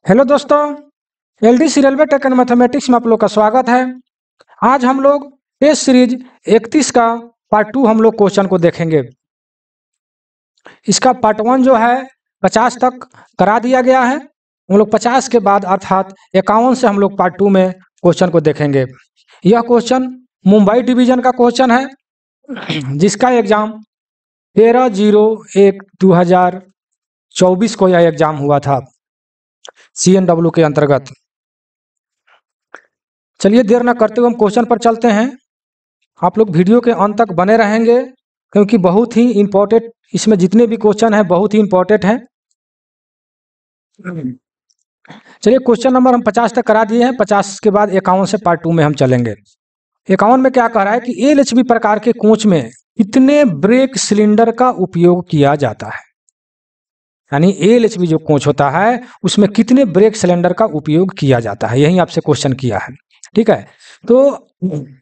Hello दोस्तों, LDC railway tech and mathematics में आप लोग का स्वागत है। आज हम लोग टेस्ट सीरीज 31 का पार्ट 2 हम लोग क्वेश्चन को देखेंगे। इसका पार्ट 1 जो है 50 तक करा दिया गया है। हम लोग 50 के बाद अर्थात 51 से हम लोग पार्ट 2 में क्वेश्चन को देखेंगे। यह क्वेश्चन मुंबई डिवीजन का क्वेश्चन है, जिसका एग्जाम 13/01/2024 को यह एग्जाम हुआ था CNW के अंतर्गत। चलिए देर न करते हुए हम क्वेश्चन पर चलते हैं। आप लोग वीडियो के अंत तक बने रहेंगे क्योंकि बहुत ही इंपॉर्टेंट इसमें जितने भी क्वेश्चन हैं बहुत ही इंपॉर्टेंट हैं। चलिए क्वेश्चन नंबर हम 50 तक करा दिए हैं। 50 के बाद 51 से पार्ट 2 में हम चलेंगे। 51 में क्या कह रहा है कि LHB प्रकार के कोच में कितने ब्रेक सिलेंडर का उपयोग किया जाता है। यानी LHB जो कोच होता है उसमें कितने ब्रेक सिलेंडर का उपयोग किया जाता है, यही आपसे क्वेश्चन किया है। ठीक है, तो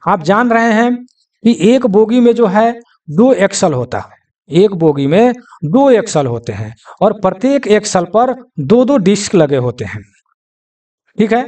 आप जान रहे हैं कि एक बोगी में जो है 2 एक्सल होता है। एक बोगी में 2 एक्सल होते हैं और प्रत्येक एक्सल पर 2-2 डिस्क लगे होते हैं। ठीक है,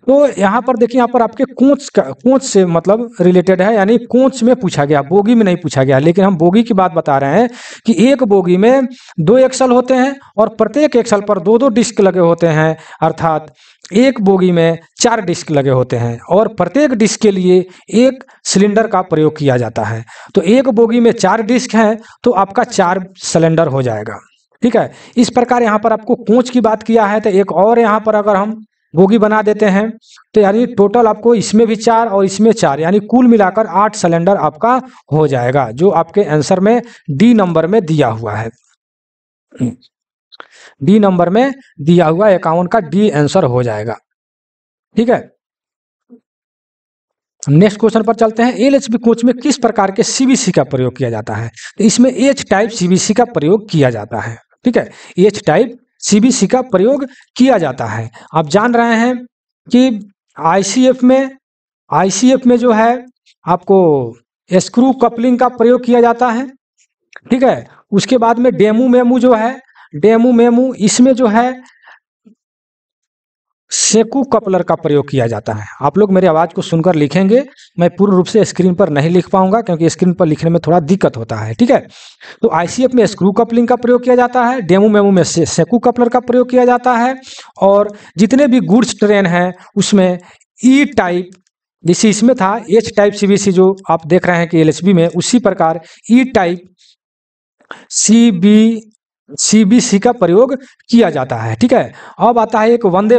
तो यहाँ पर देखिए, यहाँ पर आपके कोच से मतलब रिलेटेड है, यानी कोच में पूछा गया, बोगी में नहीं पूछा गया। लेकिन हम बोगी की बात बता रहे हैं कि एक बोगी में 2 एक्सल होते हैं और प्रत्येक एक्सल पर 2-2 डिस्क लगे होते हैं, अर्थात एक बोगी में 4 डिस्क लगे होते हैं और प्रत्येक डिस्क के लिए एक सिलेंडर का प्रयोग किया जाता है। तो एक बोगी में 4 डिस्क हैं तो आपका 4 सिलेंडर हो जाएगा। ठीक है, इस प्रकार यहाँ पर आपको कोच की बात किया है। तो एक और यहाँ पर अगर हम बोगी बना देते हैं तो यानी टोटल आपको इसमें भी 4 और इसमें 4, यानी कुल मिलाकर 8 सिलेंडर आपका हो जाएगा, जो आपके आंसर में डी नंबर में दिया हुआ है। डी नंबर में दिया हुआ 51 का डी आंसर हो जाएगा। ठीक है, नेक्स्ट क्वेश्चन पर चलते हैं। LHB कोच में किस प्रकार के CBC का प्रयोग किया जाता है। तो इसमें H टाइप CBC का प्रयोग किया जाता है। ठीक है, H टाइप CBC का प्रयोग किया जाता है। आप जान रहे हैं कि ICF में जो है आपको स्क्रू कपलिंग का प्रयोग किया जाता है। ठीक है, उसके बाद में डेमू मेमू जो है, डेमू मेमू इसमें जो है सेकू कपलर का प्रयोग किया जाता है। आप लोग मेरी आवाज़ को सुनकर लिखेंगे, मैं पूर्ण रूप से स्क्रीन पर नहीं लिख पाऊंगा क्योंकि स्क्रीन पर लिखने में थोड़ा दिक्कत होता है। ठीक है, तो ICF में स्क्रू कपलिंग का प्रयोग किया जाता है, डेमू मेमू में सेकू कपलर का प्रयोग किया जाता है, और जितने भी गुड्स ट्रेन हैं उसमें ई टाइप, जैसे इसमें था H टाइप CBC जो आप देख रहे हैं कि LHB में, उसी प्रकार ई टाइप CBC का प्रयोग किया जाता है। ठीक है, अब आता है एक वंदे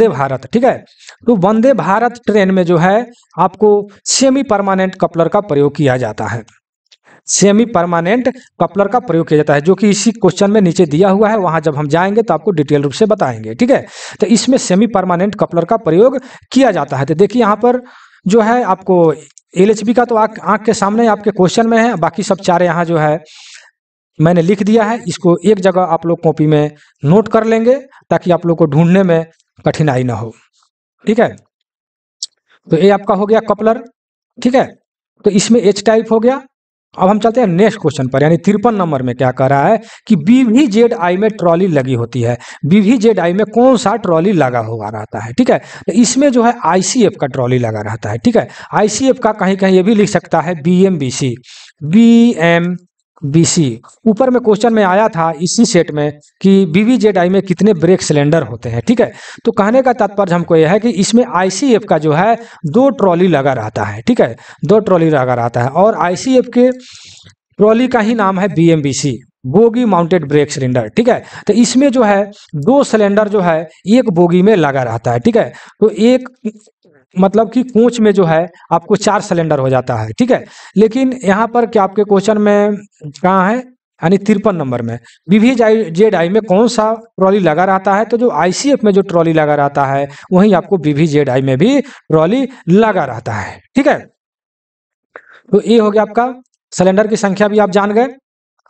भारत। ठीक है, तो वंदे भारत ट्रेन में जो है आपको सेमी परमानेंट कपलर का प्रयोग किया जाता है। सेमी परमानेंट कपलर का प्रयोग किया जाता है, जो कि इसी क्वेश्चन में नीचे दिया हुआ है। वहां जब हम जाएंगे तो आपको डिटेल रूप से बताएंगे। ठीक है, तो इसमें सेमी परमानेंट कपलर का प्रयोग किया जाता है। तो देखिए यहाँ पर जो है आपको LHB का तो आंख के सामने आपके क्वेश्चन में है, बाकी सब 4 यहाँ जो है मैंने लिख दिया है। इसको एक जगह आप लोग कॉपी में नोट कर लेंगे ताकि आप लोग को ढूंढने में कठिनाई ना हो। ठीक है, तो ये आपका हो गया कपलर। ठीक है, तो इसमें H टाइप हो गया। अब हम चलते हैं नेक्स्ट क्वेश्चन पर, यानी 53 नंबर में क्या कह रहा है कि BVZI में ट्रॉली लगी होती है। BVZI में कौन सा ट्रॉली लगा हुआ रहता है। ठीक है, तो इसमें जो है ICF का ट्रॉली लगा रहता है। ठीक है, ICF का कहीं कहीं ये भी लिख सकता है BMBC। ऊपर में क्वेश्चन में आया था इसी सेट में कि BVZI में कितने ब्रेक सिलेंडर होते हैं। ठीक है, तो कहने का तात्पर्य हमको यह है कि इसमें ICF का जो है 2 ट्रॉली लगा रहता है। ठीक है, 2 ट्रॉली लगा रहता है और ICF के ट्रॉली का ही नाम है BMBC, bogie mounted brake cylinder. ठीक है, तो इसमें जो है 2 सिलेंडर जो है एक बोगी में लगा रहता है। ठीक है, तो एक मतलब कि कोच में जो है आपको 4 सिलेंडर हो जाता है। ठीक है, लेकिन यहाँ पर क्या आपके क्वेश्चन में कहाँ है, यानी 53 नंबर में BVZI में कौन सा ट्रॉली लगा रहता है। तो जो ICF में जो ट्रॉली लगा रहता है वहीं आपको BVZI में भी ट्रॉली लगा रहता है। ठीक है, तो ये हो गया आपका सिलेंडर की संख्या भी आप जान गए।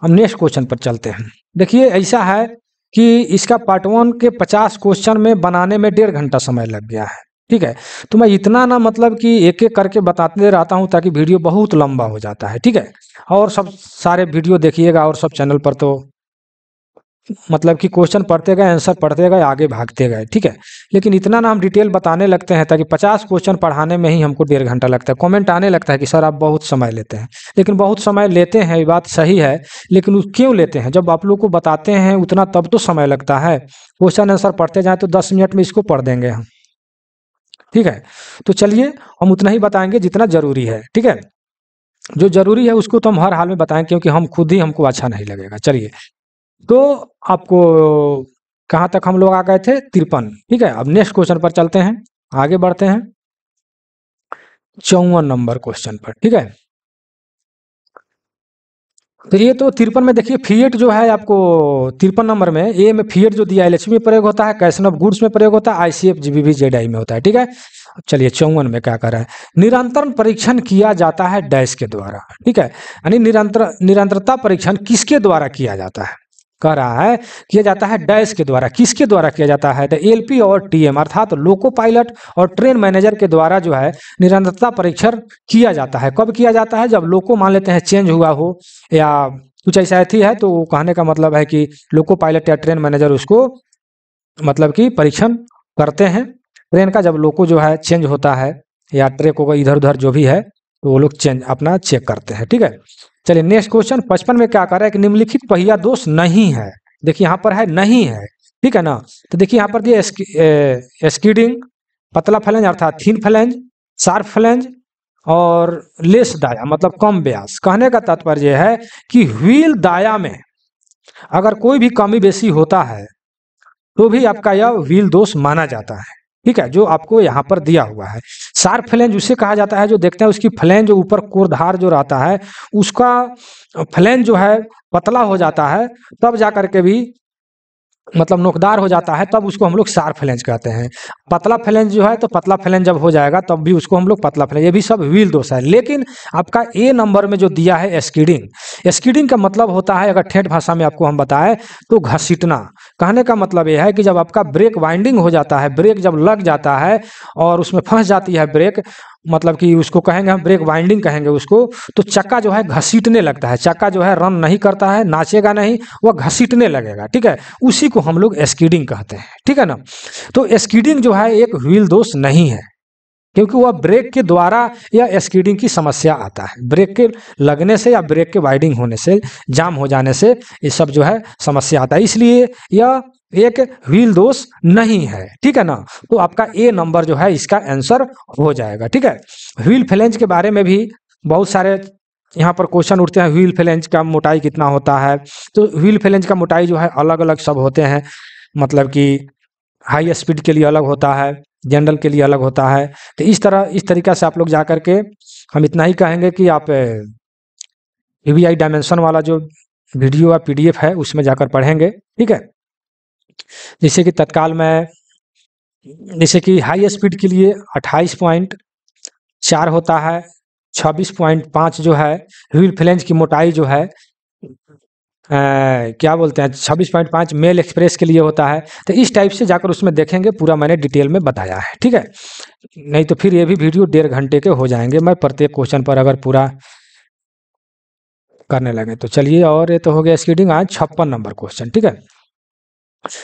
हम नेक्स्ट क्वेश्चन पर चलते हैं। देखिए ऐसा है कि इसका पार्ट 1 के 50 क्वेश्चन में बनाने में 1.5 घंटा समय लग गया है। ठीक है, तो मैं इतना ना मतलब कि एक एक करके बताते रहता हूं ताकि वीडियो बहुत लंबा हो जाता है। ठीक है, और सब सारे वीडियो देखिएगा और सब चैनल पर तो मतलब कि क्वेश्चन पढ़ते गए, आंसर पढ़ते गए, आगे भागते गए, ठीक है। लेकिन इतना ना हम डिटेल बताने लगते हैं ताकि 50 क्वेश्चन पढ़ाने में ही हमको 1.5 घंटा लगता है। कमेंट आने लगता है कि सर आप बहुत समय लेते हैं, लेकिन बहुत समय लेते हैं, ये बात सही है, लेकिन क्यों लेते हैं? जब आप लोग को बताते हैं उतना तब तो समय लगता है। क्वेश्चन आंसर पढ़ते जाए तो 10 मिनट में इसको पढ़ देंगे हम, ठीक है। तो चलिए हम उतना ही बताएंगे जितना जरूरी है, ठीक है। जो जरूरी है उसको तो हम हर हाल में बताएं, क्योंकि हम खुद ही हमको अच्छा नहीं लगेगा। चलिए, तो आपको कहाँ तक हम लोग आ गए थे? 53, ठीक है। अब नेक्स्ट क्वेश्चन पर चलते हैं, आगे बढ़ते हैं 54 नंबर क्वेश्चन पर, ठीक है। तो ये तो 53 में देखिए फिएट जो है आपको 53 नंबर में, ए में फिएट जो दिया है एलएचबी में प्रयोग होता है, कैशन ऑफ गुड्स में प्रयोग होता है, आईसीएफ जीबीवी जेडआई में होता है, ठीक है। चलिए 54 में क्या कर रहा है? निरंतर परीक्षण किया जाता है डैश के द्वारा, ठीक है। यानी निरंतरता परीक्षण किसके द्वारा किया जाता है? कह रहा है किया जाता है डैश के द्वारा। किसके द्वारा किया जाता है? द एलपी और टीएम अर्थात लोको पायलट और ट्रेन मैनेजर के द्वारा जो है निरंतरता परीक्षण किया जाता है। कब किया जाता है? जब लोको मान लेते हैं चेंज हुआ हो या कुछ ऐसा थी है, तो कहने का मतलब है कि लोको पायलट या ट्रेन मैनेजर उसको मतलब कि परीक्षण करते हैं। ट्रेन का जब लोको जो है चेंज होता है या ट्रैक को इधर उधर जो भी है, तो वो लोग चेंज अपना चेक करते हैं, ठीक है। चलिए नेक्स्ट क्वेश्चन 55 में क्या कर रहा है कि निम्नलिखित पहिया दोष नहीं है। देखिए यहाँ पर है नहीं है, ठीक है ना। तो देखिए यहाँ पर दिए स्कीडिंग, पतला फ्लैंज अर्थात थिन फ्लैंज, शार्प फ्लैंज और लेस दाया मतलब कम ब्यास। कहने का तात्पर्य है कि व्हील दाया में अगर कोई भी कमी बेसी होता है तो भी आपका यह व्हील दोष माना जाता है, ठीक है, जो आपको यहाँ पर दिया हुआ है। शार्प फ्लैंज उसे कहा जाता है जो देखते हैं उसकी फ्लैंज जो ऊपर कोरधार जो रहता है उसका फ्लैंज जो है पतला हो जाता है, तब जा करके भी मतलब नोकदार हो जाता है, तब उसको हम लोग शार्प फ्लैंज कहते हैं। पतला फ्लैंज जो है तो पतला फ्लैंज जब हो जाएगा तब भी उसको हम लोग पतला फ्लैंज, ये भी सब व्हील दोष है। लेकिन आपका ए नंबर में जो दिया है स्कीडिंग, स्कीडिंग का मतलब होता है अगर ठेठ भाषा में आपको हम बताएं तो घसीटना। कहने का मतलब यह है कि जब आपका ब्रेक वाइंडिंग हो जाता है, ब्रेक जब लग जाता है और उसमें फंस जाती है ब्रेक, मतलब कि उसको कहेंगे हम ब्रेक वाइंडिंग कहेंगे उसको, तो चक्का जो है घसीटने लगता है। चक्का जो है रन नहीं करता है, नाचेगा नहीं, वह घसीटने लगेगा, ठीक है। उसी को हम लोग स्कीडिंग कहते हैं, ठीक है ना। तो स्कीडिंग जो है एक व्हील दोष नहीं है, क्योंकि वह ब्रेक के द्वारा या स्कीडिंग की समस्या आता है। ब्रेक के लगने से या ब्रेक के वाइडिंग होने से, जाम हो जाने से ये सब जो है समस्या आता है, इसलिए यह एक व्हील दोष नहीं है, ठीक है ना। तो आपका ए नंबर जो है इसका आंसर हो जाएगा, ठीक है। व्हील फ्लैंज के बारे में भी बहुत सारे यहाँ पर क्वेश्चन उठते हैं। व्हील फ्लैंज का मोटाई कितना होता है? तो व्हील फ्लैंज का मोटाई जो है अलग अलग सब होते हैं, मतलब कि हाई स्पीड के लिए अलग होता है, जनरल के लिए अलग होता है। तो इस तरीका से आप लोग जा करके, हम इतना ही कहेंगे कि आप वीवीआई डायमेंशन वाला जो वीडियो या पीडीएफ है उसमें जाकर पढ़ेंगे, ठीक है। जैसे कि तत्काल में, जैसे कि हाई स्पीड के लिए 28.4 होता है, 26.5 जो है व्हील फ्लैंज की मोटाई जो है क्या बोलते हैं 26.5 मेल एक्सप्रेस के लिए होता है। तो इस टाइप से जाकर उसमें देखेंगे, पूरा मैंने डिटेल में बताया है, ठीक है। नहीं तो फिर ये भी वीडियो 1.5 घंटे के हो जाएंगे मैं प्रत्येक क्वेश्चन पर अगर पूरा करने लगे तो। चलिए, और ये तो हो गया स्कीडिंग। आज 56 नंबर क्वेश्चन, ठीक है।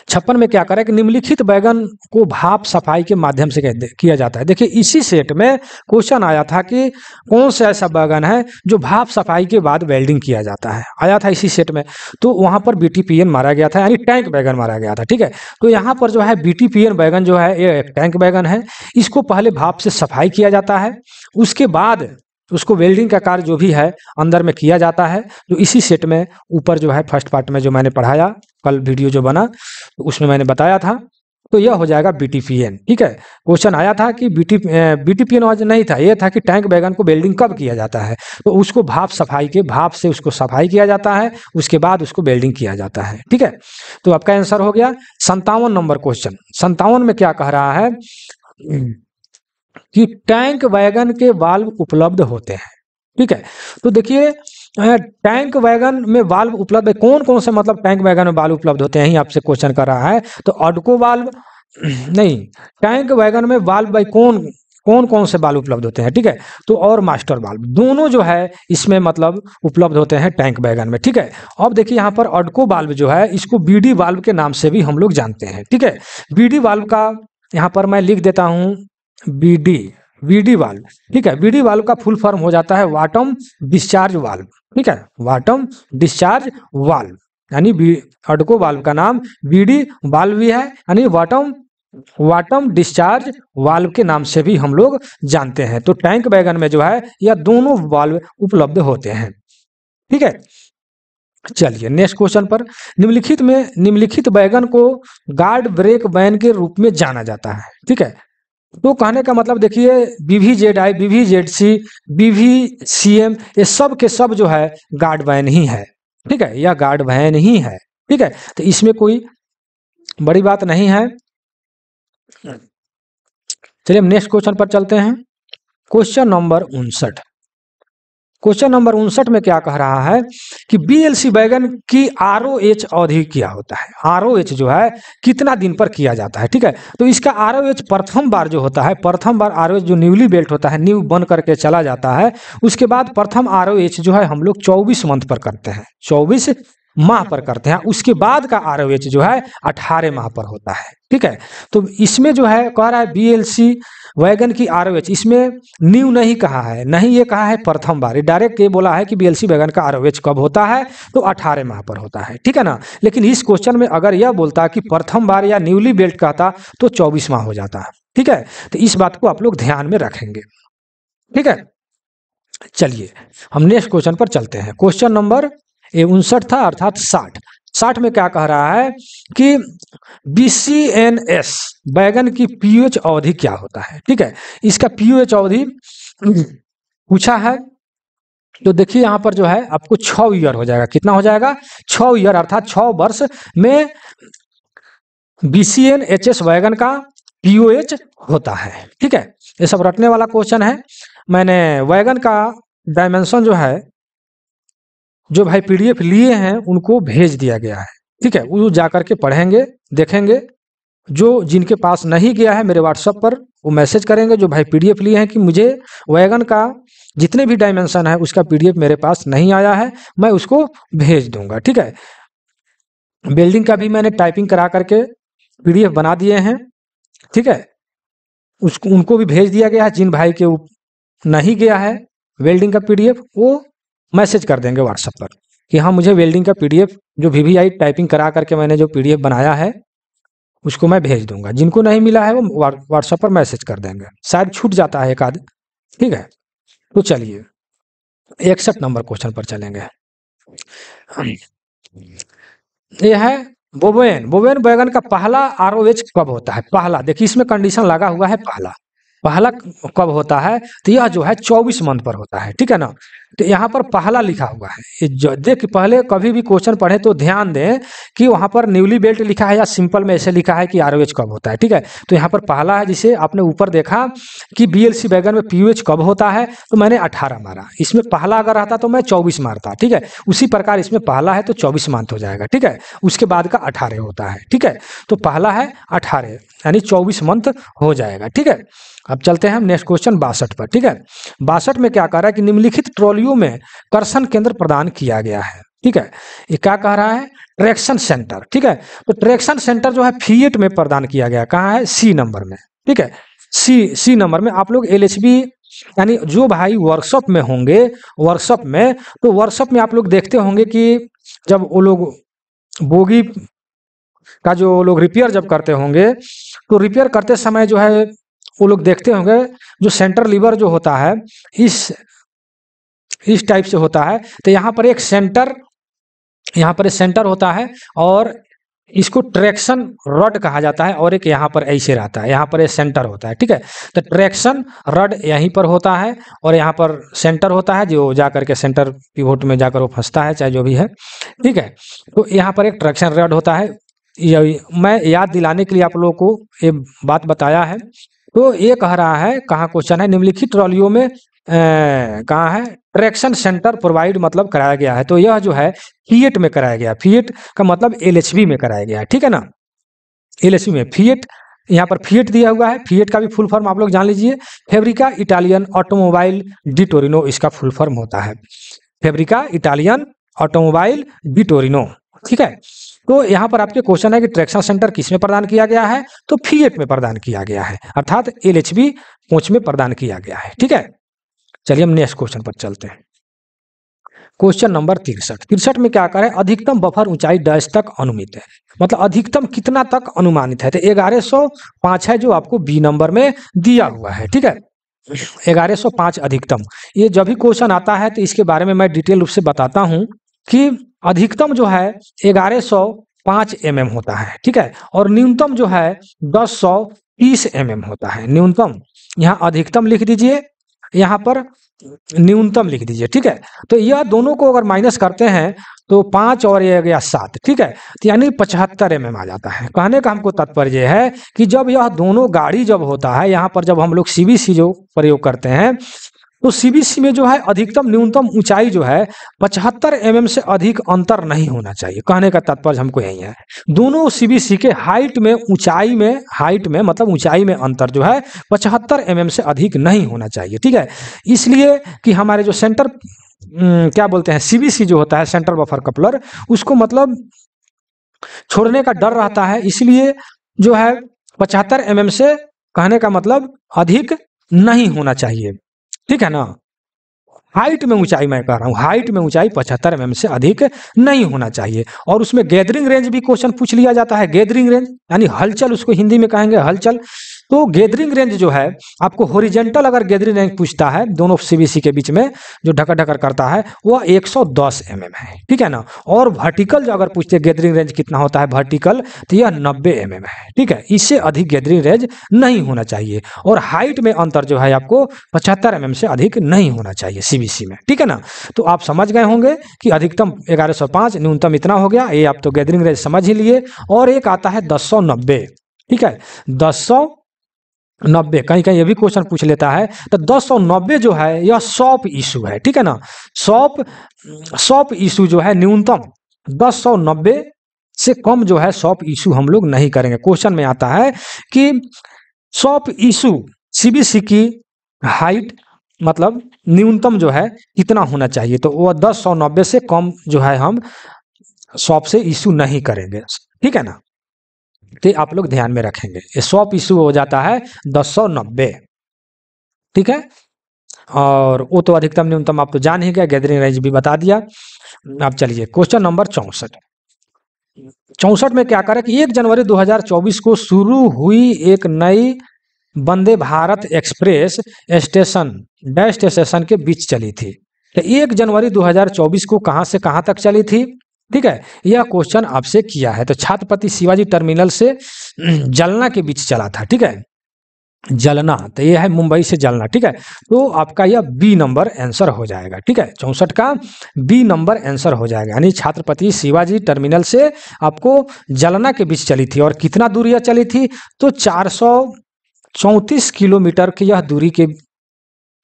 56 में क्या करें कि निम्नलिखित बैगन को भाप सफाई के माध्यम से किया जाता है। देखिए इसी सेट में क्वेश्चन आया था कि कौन सा ऐसा बैगन है जो भाप सफाई के बाद वेल्डिंग किया जाता है, आया था इसी सेट में। तो वहां पर बीटीपीएन मारा गया था, यानी टैंक बैगन मारा गया था, ठीक है। तो यहाँ पर जो है बीटीपीएन बैगन जो है ये टैंक बैगन है। इसको पहले भाप से सफाई किया जाता है, उसके बाद उसको वेल्डिंग का कार्य जो भी है अंदर में किया जाता है। जो इसी सेट में ऊपर जो है फर्स्ट पार्ट में जो मैंने पढ़ाया, कल वीडियो जो बना तो उसमें मैंने बताया था। तो यह हो जाएगा बीटीपीएन, ठीक है। क्वेश्चन आया था कि बीटीपीएन आज नहीं था, यह था कि टैंक बैगन को वेल्डिंग कब किया जाता है। तो उसको भाप सफाई के, भाप से उसको सफाई किया जाता है, उसके बाद उसको वेल्डिंग किया जाता है, ठीक है। तो आपका आंसर हो गया 57 नंबर क्वेश्चन। 57 में क्या कह रहा है कि टैंक वैगन के वाल्व उपलब्ध होते हैं, ठीक है। तो देखिए टैंक वैगन में वाल्व उपलब्ध है, कौन कौन से मतलब टैंक वैगन में वाल्व उपलब्ध होते हैं, ही आपसे क्वेश्चन कर रहा है। तो ऑडको वाल्व नहीं, टैंक वैगन में वाल्व भाई कौन कौन कौन से वाल्व उपलब्ध होते हैं, ठीक है। तो और मास्टर वाल्व दोनों जो है इसमें मतलब उपलब्ध होते हैं टैंक वैगन में, ठीक है। अब देखिए यहाँ पर ऑडको वाल्व जो है इसको बीडी वाल्व के नाम से भी हम लोग जानते हैं, ठीक है। बीडी वाल्व का यहाँ पर मैं लिख देता हूँ बीडी वाल्व, ठीक है। बीडी वाल्व का फुल फॉर्म हो जाता है बॉटम डिस्चार्ज वाल्व, ठीक है, बॉटम डिस्चार्ज वाल्व, यानी ऑडको वाल्व का नाम बीडी वाल्व भी है, यानी बॉटम डिस्चार्ज वाल्व के नाम से भी हम लोग जानते हैं। तो टैंक वैगन में जो है यह दोनों वाल्व उपलब्ध होते हैं, ठीक है। चलिए नेक्स्ट क्वेश्चन पर, निम्नलिखित वैगन को गार्ड ब्रेक वैन के रूप में जाना जाता है, ठीक है। तो कहने का मतलब देखिए BVZI, BVZC, BVCM ये सब के सब जो है गार्ड वैन ही है, ठीक है, यह गार्ड वैन ही है, ठीक है। तो इसमें कोई बड़ी बात नहीं है। चलिए हम नेक्स्ट क्वेश्चन पर चलते हैं। Question number 59। क्वेश्चन नंबर 59 में क्या कह रहा है कि BLC वैगन की ROH अवधि क्या होता है, ROH जो है कितना दिन पर किया जाता है, ठीक है। तो इसका ROH प्रथम बार जो होता है, प्रथम बार ROH जो न्यूली बेल्ट होता है, न्यू बन करके चला जाता है, उसके बाद प्रथम ROH जो है हम लोग 24 मंथ पर करते हैं, 24 माह पर करते हैं। उसके बाद का ROH जो है 18 माह पर होता है, ठीक है। तो इसमें जो है कह रहा है BLC वैगन की ROH, इसमें न्यू नहीं कहा है, नहीं ये कहा है प्रथम बार, डायरेक्ट ये बोला है कि BLC वैगन का ROH कब होता है, तो 18 माह पर होता है, ठीक है ना। लेकिन इस क्वेश्चन में अगर यह बोलता कि प्रथम बार या न्यूली बेल्ट कहता तो 24 माह हो जाता है, ठीक है। तो इस बात को आप लोग ध्यान में रखेंगे, ठीक है। चलिए हम नेक्स्ट क्वेश्चन पर चलते हैं। क्वेश्चन नंबर 59 था, अर्थात 60 में क्या कह रहा है कि BCNS वैगन की पीओएच अवधि क्या होता है, ठीक है। इसका पीओएच अवधि पूछा है, तो देखिए यहाँ पर जो है आपको 6 ईयर हो जाएगा, कितना हो जाएगा 6 ईयर, अर्थात 6 वर्ष में BCNHS वैगन का पीओएच होता है, ठीक है। ये सब रटने वाला क्वेश्चन है। मैंने वैगन का डायमेंशन जो है, जो भाई PDF लिए हैं उनको भेज दिया गया है, ठीक है। वो जाकर के पढ़ेंगे, देखेंगे। जो जिनके पास नहीं गया है मेरे व्हाट्सएप पर वो मैसेज करेंगे, जो भाई PDF लिए हैं कि मुझे वैगन का जितने भी डायमेंशन है उसका PDF मेरे पास नहीं आया है, मैं उसको भेज दूंगा, ठीक है। बिल्डिंग का भी मैंने टाइपिंग करा करके PDF बना दिए हैं, ठीक है। उसको उनको भी भेज दिया गया है। जिन भाई के नहीं गया है वेल्डिंग का PDF, वो मैसेज कर देंगे व्हाट्सएप पर कि हाँ मुझे वेल्डिंग का PDF जो VVI टाइपिंग करा करके मैंने जो PDF बनाया है उसको मैं भेज दूंगा। जिनको नहीं मिला है वो व्हाट्सएप पर मैसेज कर देंगे, शायद छूट जाता है एक आध, ठीक है। तो चलिए 61 नंबर क्वेश्चन पर चलेंगे। यह है बोवेन वैगन का पहला ROH कब होता है। पहला देखिए इसमें कंडीशन लगा हुआ है, पहला कब होता है, तो यह जो है 24 मंथ पर होता है, ठीक है ना। तो यहाँ पर पहला लिखा हुआ है, देख पहले कभी भी क्वेश्चन पढ़े तो ध्यान दें कि वहाँ पर न्यूली बेल्ट लिखा है या सिंपल में ऐसे लिखा है कि ROH कब होता है, ठीक है। तो यहाँ पर पहला है, जिसे आपने ऊपर देखा कि BLC वैगन में पीओएच कब होता है, तो मैंने 18 मारा। इसमें पहला अगर रहता तो मैं 24 मारता, ठीक है। उसी प्रकार इसमें पहला है तो 24 मंथ हो जाएगा, ठीक है। उसके बाद का 18 होता है, ठीक है। तो पहला है 18 यानी 24 मंथ हो जाएगा, ठीक है। अब चलते हैं हम नेक्स्ट क्वेश्चन 62 पर, ठीक है। 62 में क्या कह रहा है कि निम्नलिखित ट्रॉलियों में कर्षण केंद्र प्रदान किया गया है, ठीक है। ये क्या कह रहा है, ट्रैक्शन सेंटर, ठीक है। तो ट्रैक्शन सेंटर जो है फिएट में प्रदान किया गया, कहाँ है, C नंबर में, ठीक है। सी नंबर में आप लोग LHB यानी जो भाई वर्कशॉप में होंगे, वर्कशॉप में आप लोग देखते होंगे कि जब वो लोग बोगी का जो लोग रिपेयर जब करते होंगे, तो रिपेयर करते समय जो है वो लोग देखते होंगे जो सेंटर लीवर जो होता है इस टाइप से होता है। तो यहाँ पर एक सेंटर होता है और इसको ट्रैक्शन रड कहा जाता है, और एक यहाँ पर ऐसे रहता है, यहाँ पर एक सेंटर होता है, ठीक है। तो ट्रैक्शन रड यहीं पर होता है और यहाँ पर सेंटर होता है जो जाकर के सेंटर पिवोट में जाकर वो फंसता है, चाहे जो भी है, ठीक है। तो यहाँ पर एक ट्रैक्शन रड होता है। मैं याद दिलाने के लिए आप लोगों को ये बात बताया है। तो ये कह रहा है, कहाँ क्वेश्चन है, निम्नलिखित ट्रॉलियों में कहाँ है ट्रैक्शन सेंटर प्रोवाइड मतलब कराया गया है। तो यह जो है फिएट में कराया गया, फिएट का मतलब LHB में कराया गया है, ठीक है ना। LHB में फिएट यहाँ पर फिएट दिया हुआ है, फिएट का भी फुल फॉर्म आप लोग जान लीजिए, फैब्रिका इटालियन ऑटोमोबाइल डी टोरिनो इसका फुल फॉर्म होता है, फैब्रिका इटालियन ऑटोमोबाइल डी टोरिनो। ठीक है, तो यहाँ पर आपके क्वेश्चन है कि ट्रैक्शन सेंटर किस में प्रदान किया गया है, तो फिएट में प्रदान किया गया है, अर्थात एलएचबी कोच में प्रदान किया गया है। ठीक है, चलिए हम नेक्स्ट क्वेश्चन पर चलते हैं। क्वेश्चन नंबर 63 में क्या करें, अधिकतम बफर ऊंचाई डैश तक अनुमित है, मतलब अधिकतम कितना तक अनुमानित है, तो 1105 है जो आपको बी नंबर में दिया हुआ है। ठीक है, 1105 अधिकतम। ये जब भी क्वेश्चन आता है तो इसके बारे में मैं डिटेल रूप से बताता हूं कि अधिकतम जो है 1105 mm होता है। ठीक है, और न्यूनतम जो है 1030 mm होता है न्यूनतम। यहाँ अधिकतम लिख दीजिए, यहाँ पर न्यूनतम लिख दीजिए। ठीक है, तो यह दोनों को अगर माइनस करते हैं तो 5 और ये गया 7। ठीक है, तो यानी 75 mm आ जाता है। कहने का हमको तात्पर्य है कि जब यह दोनों गाड़ी जब होता है, यहाँ पर जब हम लोग सीबीसी जो प्रयोग करते हैं तो सीबीसी में जो है अधिकतम न्यूनतम ऊंचाई जो है 75 mm से अधिक अंतर नहीं होना चाहिए। कहने का तात्पर्य हमको यही है, दोनों सीबीसी के हाइट में मतलब ऊंचाई में अंतर जो है 75 mm से अधिक नहीं होना चाहिए। ठीक है, इसलिए कि हमारे जो सेंटर क्या बोलते हैं सीबीसी जो होता है सेंट्रल बफर कपलर, उसको मतलब छोड़ने का डर रहता है, इसलिए जो है 75 mm से कहने का मतलब अधिक नहीं होना चाहिए। ठीक है ना, हाइट में ऊंचाई मैं कह रहा हूं, हाइट में ऊंचाई 75 mm से अधिक नहीं होना चाहिए। और उसमें गैदरिंग रेंज भी क्वेश्चन पूछ लिया जाता है, गैदरिंग रेंज यानी हलचल, उसको हिंदी में कहेंगे हलचल। तो गैदरिंग रेंज जो है आपको हॉरिजॉन्टल अगर गैदरिंग रेंज पूछता है दोनों सीबीसी के बीच में जो ढकर ढकर करता है वह 110 mm है। ठीक है ना, और वर्टिकल जो अगर पूछते गैदरिंग रेंज कितना होता है वर्टिकल, तो यह 90 mm है। ठीक है, इससे अधिक गैदरिंग रेंज नहीं होना चाहिए। और हाइट में अंतर जो है आपको 75 mm से अधिक नहीं होना चाहिए सीबीसी में। ठीक है ना, तो आप समझ गए होंगे कि अधिकतम 1105, न्यूनतम इतना हो गया, ये आप तो गैदरिंग रेंज समझ ही लिए। और एक आता है 1090। ठीक है, 1090 कहीं कहीं ये भी क्वेश्चन पूछ लेता है, तो 1090 जो है यह शॉप इशू है। ठीक है ना, शॉप इशू जो है न्यूनतम 1090 से कम जो है शॉप इशू हम लोग नहीं करेंगे। क्वेश्चन में आता है कि शॉप इशू सीबीसी की हाइट मतलब न्यूनतम जो है कितना होना चाहिए, तो वह 1090 से कम जो है हम शॉप से इशू नहीं करेंगे। ठीक है ना, तो आप लोग ध्यान में रखेंगे, ये शॉप इशू हो जाता है 1090। ठीक है, और वो तो अधिकतम न्यूनतम आप तो जान ही गए, गैदरिंग रेंज भी बता दिया। अब चलिए क्वेश्चन नंबर 64 में क्या करें कि 1 जनवरी 2024 को शुरू हुई एक नई वंदे भारत एक्सप्रेस स्टेशन के बीच चली थी। तो 1 जनवरी 2024 को कहां से कहां तक चली थी। ठीक है, यह क्वेश्चन आपसे किया है। तो छत्रपति शिवाजी टर्मिनल से जलना के बीच चला था। ठीक है, जलना, तो यह है मुंबई से जलना। ठीक है, तो आपका यह बी नंबर आंसर हो जाएगा। ठीक है, 64 का बी नंबर आंसर हो जाएगा, यानी छत्रपति शिवाजी टर्मिनल से आपको जलना के बीच चली थी। और कितना दूरी यह चली थी, तो 434 किलोमीटर की यह दूरी के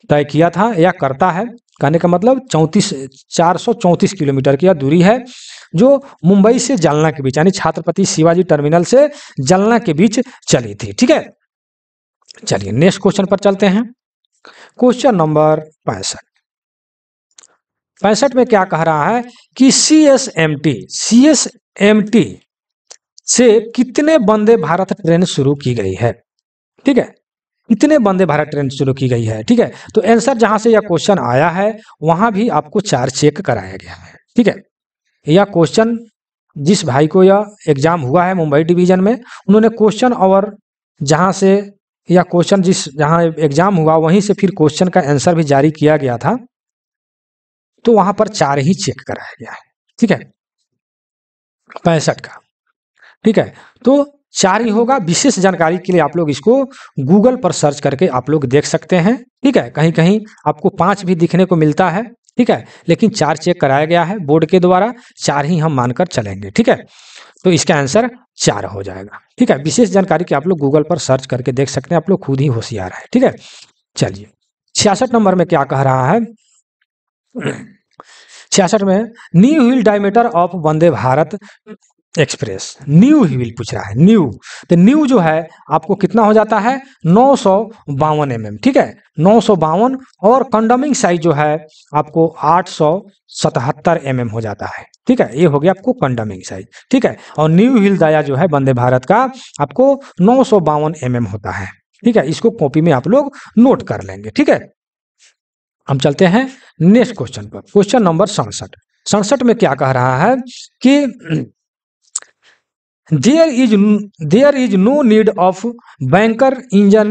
तय किया था या करता है। कहने का मतलब 434 किलोमीटर की यह दूरी है जो मुंबई से जालना के बीच यानी छत्रपति शिवाजी टर्मिनल से जालना के बीच चली थी। ठीक है, चलिए नेक्स्ट क्वेश्चन पर चलते हैं। क्वेश्चन नंबर 65 में क्या कह रहा है कि सीएसएमटी से कितने वंदे भारत ट्रेन शुरू की गई है। ठीक है, कितने वंदे भारत ट्रेन शुरू की गई है। ठीक है, तो आंसर जहां से यह क्वेश्चन आया है वहां भी आपको 4 चेक कराया गया है। ठीक है, यह क्वेश्चन जिस भाई को यह एग्जाम हुआ है मुंबई डिवीजन में, उन्होंने क्वेश्चन और जहां से यह क्वेश्चन जहां एग्जाम हुआ वहीं से फिर क्वेश्चन का आंसर भी जारी किया गया था, तो वहां पर 4 ही चेक कराया गया है। ठीक है, 65 का। ठीक है, तो 4 ही होगा। विशेष जानकारी के लिए आप लोग इसको गूगल पर सर्च करके आप लोग देख सकते हैं। ठीक है, कहीं कहीं आपको 5 भी दिखने को मिलता है। ठीक है, लेकिन 4 चेक कराया गया है बोर्ड के द्वारा, 4 ही हम मानकर चलेंगे। ठीक है, तो इसका आंसर 4 हो जाएगा। ठीक है, विशेष जानकारी के आप लोग गूगल पर सर्च करके देख सकते हैं, आप लोग खुद ही होशियार है। ठीक है, चलिए 66 नंबर में क्या कह रहा है। 66 में new wheel diameter of Vande Bharat express, new wheel पूछ रहा है, न्यू। तो न्यू जो है आपको कितना हो जाता है 952 mm, ठीक है 952, और कंडमिंग साइज जो है आपको 877 mm हो जाता है, ठीक है। ये हो गया आपको कंडमिंग साइज, ठीक है। और न्यू व्हील दाया जो है वंदे भारत का आपको 952 mm होता है, ठीक है। इसको कॉपी में आप लोग नोट कर लेंगे, ठीक है। हम चलते हैं नेक्स्ट क्वेश्चन पर, क्वेश्चन नंबर 67। 67 में क्या कह रहा है कि there is no need of banker engine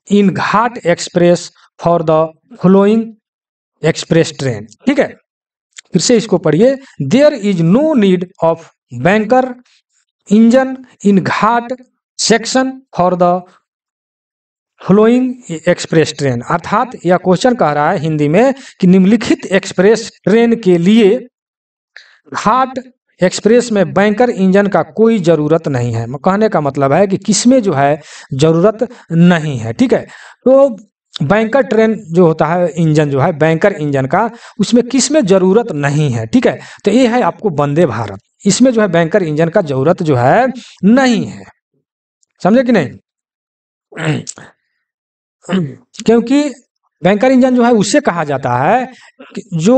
in Ghat express for the flowing express train, ठीक है। फिर से इसको पढ़िए, there is no need of banker engine in Ghat section for the flowing express train, अर्थात यह क्वेश्चन कह रहा है हिंदी में कि निम्नलिखित एक्सप्रेस ट्रेन के लिए घाट एक्सप्रेस में बैंकर इंजन का कोई जरूरत नहीं है। कहने का मतलब है कि किसमें जो है जरूरत नहीं है, ठीक है। तो बैंकर ट्रेन जो होता है इंजन जो है बैंकर इंजन का, उसमें किसमें जरूरत नहीं है, ठीक है। तो ये है आपको वंदे भारत, इसमें जो है बैंकर इंजन का जरूरत जो है नहीं है, समझे कि नहीं। क्योंकि बैंकर इंजन जो है उससे कहा जाता है कि जो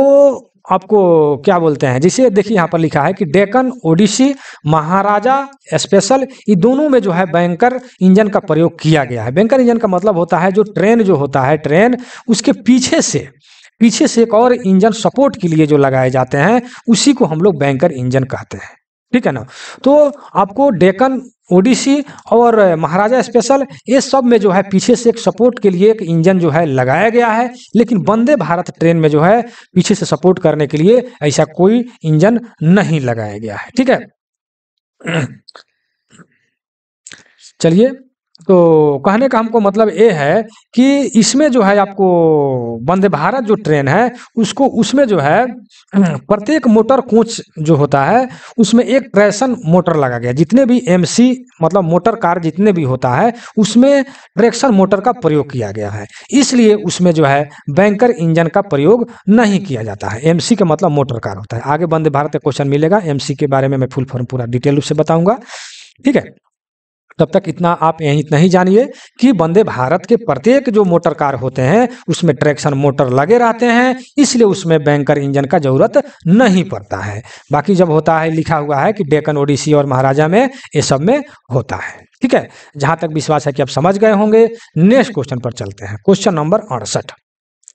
आपको क्या बोलते हैं, जिसे देखिए यहाँ पर लिखा है कि डेक्कन ओडिसी, महाराजा स्पेशल, ये दोनों में जो है बैंकर इंजन का प्रयोग किया गया है। बैंकर इंजन का मतलब होता है जो ट्रेन जो होता है, ट्रेन उसके पीछे से एक और इंजन सपोर्ट के लिए जो लगाए जाते हैं उसी को हम लोग बैंकर इंजन कहते हैं, ठीक है ना। तो आपको डेक्कन ओडिसी और महाराजा स्पेशल ये सब में जो है पीछे से एक सपोर्ट के लिए एक इंजन जो है लगाया गया है, लेकिन वंदे भारत ट्रेन में जो है पीछे से सपोर्ट करने के लिए ऐसा कोई इंजन नहीं लगाया गया है, ठीक है। चलिए, तो कहने का हमको मतलब ये है कि इसमें जो है आपको वंदे भारत जो ट्रेन है उसको उसमें जो है प्रत्येक मोटर कोच जो होता है उसमें एक ट्रैक्शन मोटर लगा गया। जितने भी एमसी मतलब मोटर कार जितने भी होता है उसमें ट्रैक्शन मोटर का प्रयोग किया गया है, इसलिए उसमें जो है बैंकर इंजन का प्रयोग नहीं किया जाता है। एमसी का मतलब मोटर कार होता है। आगे वंदे भारत का क्वेश्चन मिलेगा, एमसी के बारे में मैं फुल फॉर्म पूरा डिटेल रूप से बताऊंगा, ठीक है। तब तक इतना आप इतना ही जानिए कि वंदे भारत के प्रत्येक जो मोटर कार होते हैं उसमें ट्रैक्शन मोटर लगे रहते हैं, इसलिए उसमें बैंकर इंजन का जरूरत नहीं पड़ता है। बाकी जब होता है लिखा हुआ है कि डेक्कन ओडिसी और महाराजा में ये सब में होता है, ठीक है। जहां तक विश्वास है कि आप समझ गए होंगे। नेक्स्ट क्वेश्चन पर चलते हैं, क्वेश्चन नंबर 68,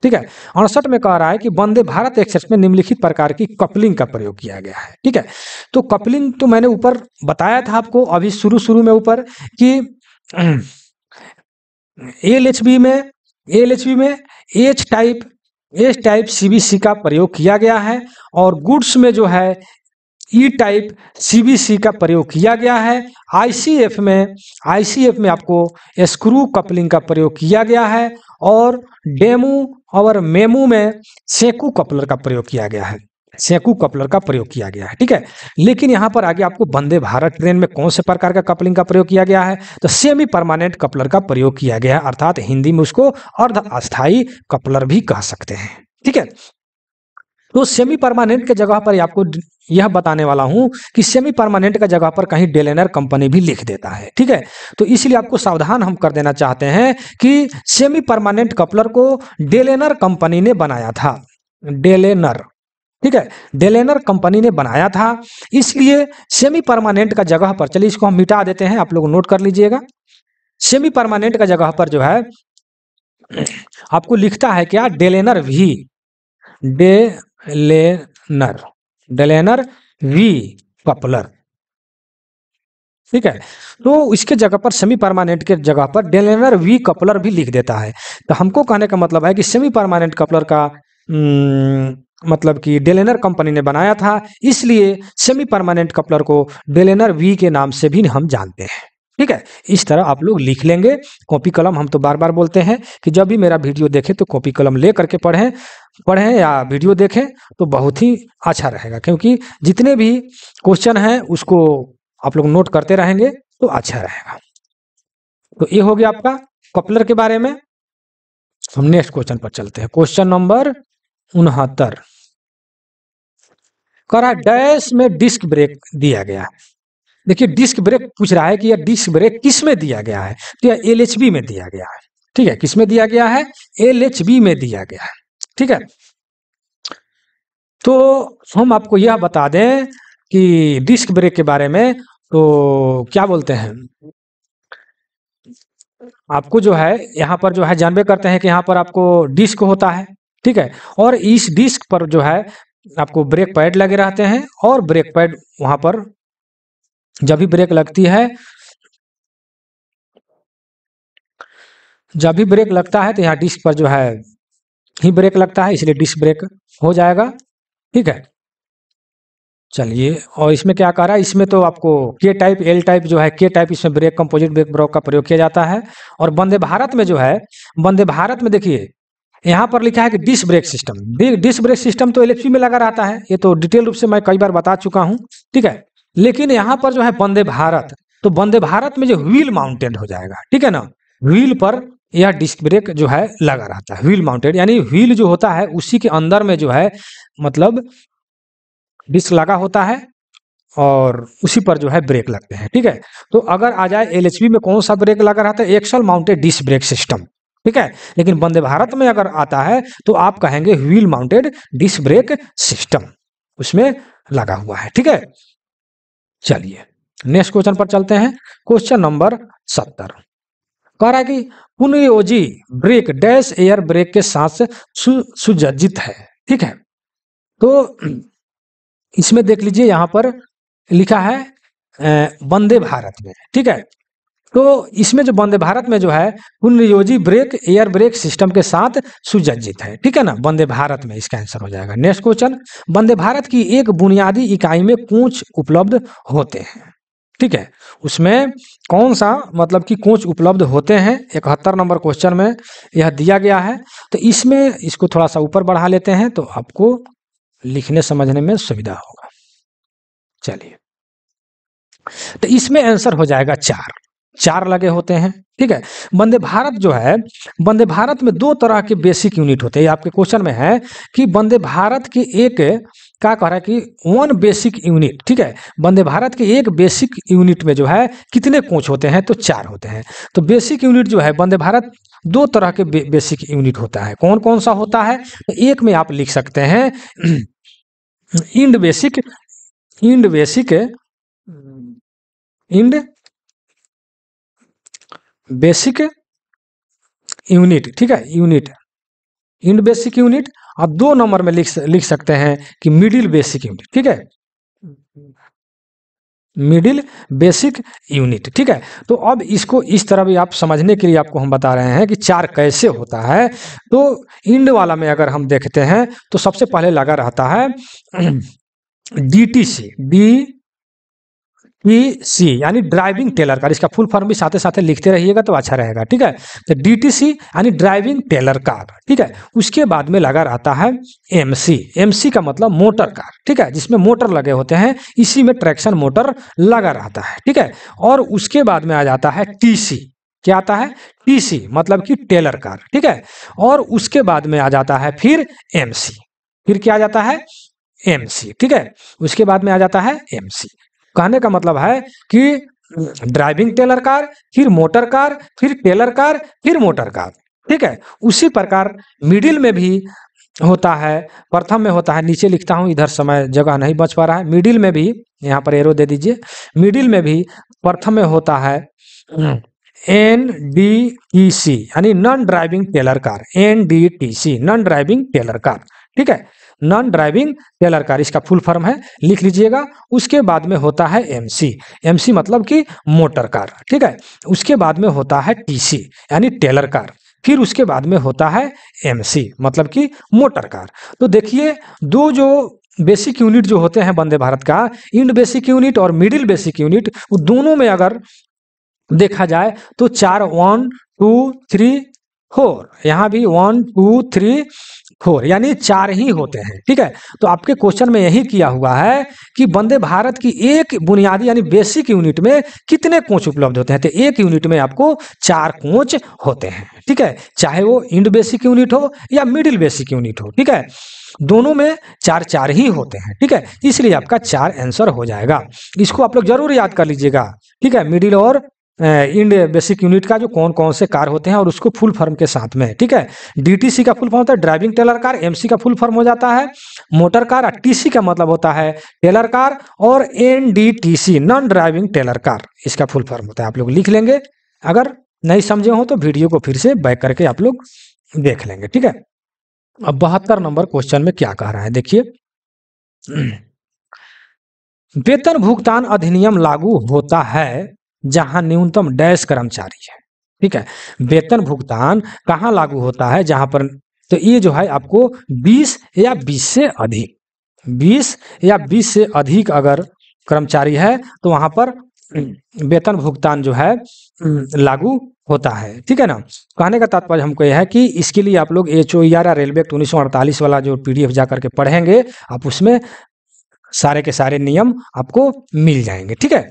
ठीक है। 68 में कह रहा है कि वंदे भारत एक्सप्रेस में निम्नलिखित प्रकार की कपलिंग का प्रयोग किया गया है, ठीक है। तो कपलिंग तो मैंने ऊपर बताया था आपको अभी शुरू में ऊपर कि एलएचबी में एच टाइप सीबीसी का प्रयोग किया गया है, और गुड्स में जो है ई टाइप सीबीसी का प्रयोग किया गया है। आईसीएफ में आपको स्क्रू कपलिंग का प्रयोग किया गया है, और डेमू और मेमू में सेकू कपलर का प्रयोग किया गया है, ठीक है। लेकिन यहाँ पर आगे आपको वंदे भारत ट्रेन में कौन से प्रकार का कपलिंग का प्रयोग किया गया है, तो सेमी परमानेंट कपलर का प्रयोग किया गया है, अर्थात हिंदी में उसको अर्ध अस्थायी कपलर भी कह सकते हैं, ठीक है। तो सेमी परमानेंट के जगह पर आपको यह बताने वाला हूं कि सेमी परमानेंट का जगह पर कहीं डेलेनर कंपनी भी लिख देता है, ठीक है। तो इसलिए आपको सावधान हम कर देना चाहते हैं कि सेमी परमानेंट कपलर को डेलेनर कंपनी ने बनाया था, डेलेनर, ठीक है, डेलेनर कंपनी ने बनाया था। इसलिए सेमी परमानेंट का जगह पर, चलिए इसको हम मिटा देते हैं, आप लोग नोट कर लीजिएगा। सेमी परमानेंट का जगह पर जो है आपको लिखता है क्या, डेलेनर वी कपलर, ठीक है। तो इसके जगह पर सेमी परमानेंट के जगह पर डेलेनर वी कपलर भी लिख देता है। तो हमको कहने का मतलब है कि सेमी परमानेंट कपलर का मतलब कि डेलेनर कंपनी ने बनाया था, इसलिए सेमी परमानेंट कपलर को डेलेनर वी के नाम से भी हम जानते हैं, ठीक है। इस तरह आप लोग लिख लेंगे। कॉपी कलम हम तो बार बार बोलते हैं कि जब भी मेरा वीडियो देखें तो कॉपी कलम ले करके पढ़ें या वीडियो देखें तो बहुत ही अच्छा रहेगा, क्योंकि जितने भी क्वेश्चन हैं उसको आप लोग नोट करते रहेंगे तो अच्छा रहेगा। तो ये हो गया आपका कपलर के बारे में। हम नेक्स्ट क्वेश्चन पर चलते हैं, क्वेश्चन नंबर 69। करा डैश में डिस्क ब्रेक दिया गया, देखिए डिस्क ब्रेक पूछ रहा है कि यह डिस्क ब्रेक किस में दिया गया है, तो यह एलएचबी में दिया गया है। ठीक है, किस में दिया गया है, एलएचबी में दिया गया है। ठीक है, तो हम आपको यह बता दें कि डिस्क ब्रेक के बारे में, तो क्या बोलते हैं, आपको जो है यहाँ पर जो है जानबे करते हैं कि यहाँ पर आपको डिस्क होता है। ठीक है, और इस डिस्क पर जो है आपको ब्रेक पैड लगे रहते हैं, और ब्रेक पैड वहां पर जब भी ब्रेक लगती है, जब भी ब्रेक लगता है तो यहाँ डिस्क पर जो है ही ब्रेक लगता है, इसलिए डिस्क ब्रेक हो जाएगा। ठीक है, चलिए, और इसमें क्या कह रहा है, इसमें तो आपको के टाइप एल टाइप जो है, के टाइप इसमें ब्रेक कंपोजिट ब्रेक ब्लॉक का प्रयोग किया जाता है। और वंदे भारत में जो है, वंदे भारत में देखिए यहाँ पर लिखा है कि disc brake system, disc brake system तो एलएचबी में लगा रहता है, ये तो डिटेल रूप से मैं कई बार बता चुका हूँ। ठीक है, लेकिन यहाँ पर जो है वंदे भारत, तो वंदे भारत में जो व्हील माउंटेड हो जाएगा। ठीक है ना, व्हील पर यह डिस्क ब्रेक जो है लगा रहता है, व्हील माउंटेड, यानी व्हील जो होता है उसी के अंदर में जो है मतलब डिस्क लगा होता है और उसी पर जो है ब्रेक लगते हैं। ठीक है, तो अगर आ जाए एलएचबी में कौन सा ब्रेक लगा रहता है, axle mounted disc brake system. ठीक है, लेकिन वंदे भारत में अगर आता है तो आप कहेंगे wheel mounted disc brake system उसमें लगा हुआ है। ठीक है, चलिए नेक्स्ट क्वेश्चन पर चलते हैं। क्वेश्चन नंबर 70 कह रहा है कि पुनर्योजी ब्रेक डैश एयर ब्रेक के साथ सुसज्जित है। ठीक है, तो इसमें देख लीजिए यहाँ पर लिखा है वंदे भारत में। ठीक है, तो इसमें जो वंदे भारत में जो है पुनर्योजी ब्रेक एयर ब्रेक सिस्टम के साथ सुसज्जित है। ठीक है ना, वंदे भारत में इसका आंसर हो जाएगा। नेक्स्ट क्वेश्चन, वंदे भारत की एक बुनियादी इकाई में कोच उपलब्ध होते हैं। ठीक है, उसमें कौन सा मतलब कि कोच उपलब्ध होते हैं, 71 नंबर क्वेश्चन में यह दिया गया है। तो इसमें इसको थोड़ा सा ऊपर बढ़ा लेते हैं तो आपको लिखने समझने में सुविधा होगा। चलिए, तो इसमें आंसर हो जाएगा 4 लगे होते हैं। ठीक है, वंदे भारत जो है, वंदे भारत में 2 तरह के बेसिक यूनिट होते हैं। आपके क्वेश्चन में है कि वंदे भारत की एक क्या कह रहा है कि 1 बेसिक यूनिट। ठीक है, वंदे भारत के एक बेसिक यूनिट में जो है कितने कोच होते हैं, तो 4 होते हैं। तो बेसिक यूनिट जो है वंदे भारत 2 तरह के बेसिक यूनिट होता है। कौन कौन सा होता है, तो एक में आप लिख सकते हैं end basic, end basic, end basic unit. ठीक है, यूनिट इंड बेसिक यूनिट, और 2 नंबर में लिख सकते हैं कि मिडिल बेसिक यूनिट। ठीक है, मिडिल बेसिक यूनिट। ठीक है, तो अब इसको इस तरह भी आप समझने के लिए आपको हम बता रहे हैं कि 4 कैसे होता है। तो इंड वाला में अगर हम देखते हैं तो सबसे पहले लगा रहता है डीटीसी, DTC यानी ड्राइविंग टेलर कार, इसका फुल फॉर्म भी साथ साथ लिखते रहिएगा तो अच्छा रहेगा। ठीक है, तो DTC यानी ड्राइविंग टेलर कार। ठीक है, उसके बाद में लगा रहता है MC, MC का मतलब मोटर कार। ठीक है, जिसमें मोटर लगे होते हैं, इसी में ट्रैक्शन मोटर लगा रहता है। ठीक है, और उसके बाद में आ जाता है TC, क्या आता है, TC मतलब कि टेलर कार। ठीक है, और उसके बाद में आ जाता है फिर MC, फिर क्या आ जाता है, MC। ठीक है, उसके बाद में आ जाता है MC। कहने का मतलब है कि ड्राइविंग टेलर कार, फिर मोटर कार, फिर टेलर कार, फिर मोटर कार। ठीक है, उसी प्रकार मिडिल में भी होता है, प्रथम में होता है, नीचे लिखता हूं, इधर समय जगह नहीं बच पा रहा है। मिडिल में भी, यहाँ पर एरो दे दीजिए, मिडिल में भी प्रथम में होता है NDTC यानी non driving trailer car, NDTC non driving trailer car. ठीक है, नॉन ड्राइविंग टेलर कार, इसका फुल फॉर्म है, लिख लीजिएगा। उसके बाद में होता है MC, MC मतलब कि मोटर कार। ठीक है, उसके बाद में होता है TC यानी टेलर कार, फिर उसके बाद में होता है MC मतलब कि मोटर कार। तो देखिए, 2 जो बेसिक यूनिट जो होते हैं वंदे भारत का, इंड बेसिक यूनिट और मिडिल बेसिक यूनिट, वो दोनों में अगर देखा जाए तो 4, 1 2 3 4, यहाँ भी 1 2 3 4 यानी 4 ही होते हैं। ठीक है, तो आपके क्वेश्चन में यही किया हुआ है कि वंदे भारत की एक बुनियादी यानी बेसिक यूनिट में कितने कोच उपलब्ध होते हैं, तो एक यूनिट में आपको 4 कोच होते हैं। ठीक है, चाहे वो इंड बेसिक यूनिट हो या मिडिल बेसिक यूनिट हो। ठीक है, दोनों में 4 4 ही होते हैं, ठीक है, इसलिए आपका 4 आंसर हो जाएगा। इसको आप लोग जरूर याद कर लीजिएगा, ठीक है, मिडिल और इंड बेसिक यूनिट का जो कौन कौन से कार होते हैं और उसको फुल फॉर्म के साथ में, ठीक है। डीटीसी का फुल फॉर्म होता है ड्राइविंग टेलर कार, एमसी का फुल फॉर्म हो जाता है मोटर कार, और टीसी का मतलब होता है टेलर कार, और एनडीटीसी नॉन ड्राइविंग टेलर कार इसका फुल फॉर्म होता है। आप लोग लिख लेंगे, अगर नहीं समझे हो तो वीडियो को फिर से बैक करके आप लोग देख लेंगे, ठीक है। अब 72 नंबर क्वेश्चन में क्या कह रहा है, देखिए, वेतन भुगतान अधिनियम लागू होता है जहां न्यूनतम डैश कर्मचारी है, ठीक है। वेतन भुगतान कहां लागू होता है, जहां पर, तो ये जो है आपको 20 या 20 से अधिक, 20 या 20 से अधिक अगर कर्मचारी है तो वहां पर वेतन भुगतान जो है लागू होता है, ठीक है ना। कहने का तात्पर्य हमको यह है कि इसके लिए आप लोग HOER या रेलवे एक्ट 1948 वाला जो PDF जा करके पढ़ेंगे, आप उसमें सारे के सारे नियम आपको मिल जाएंगे, ठीक है।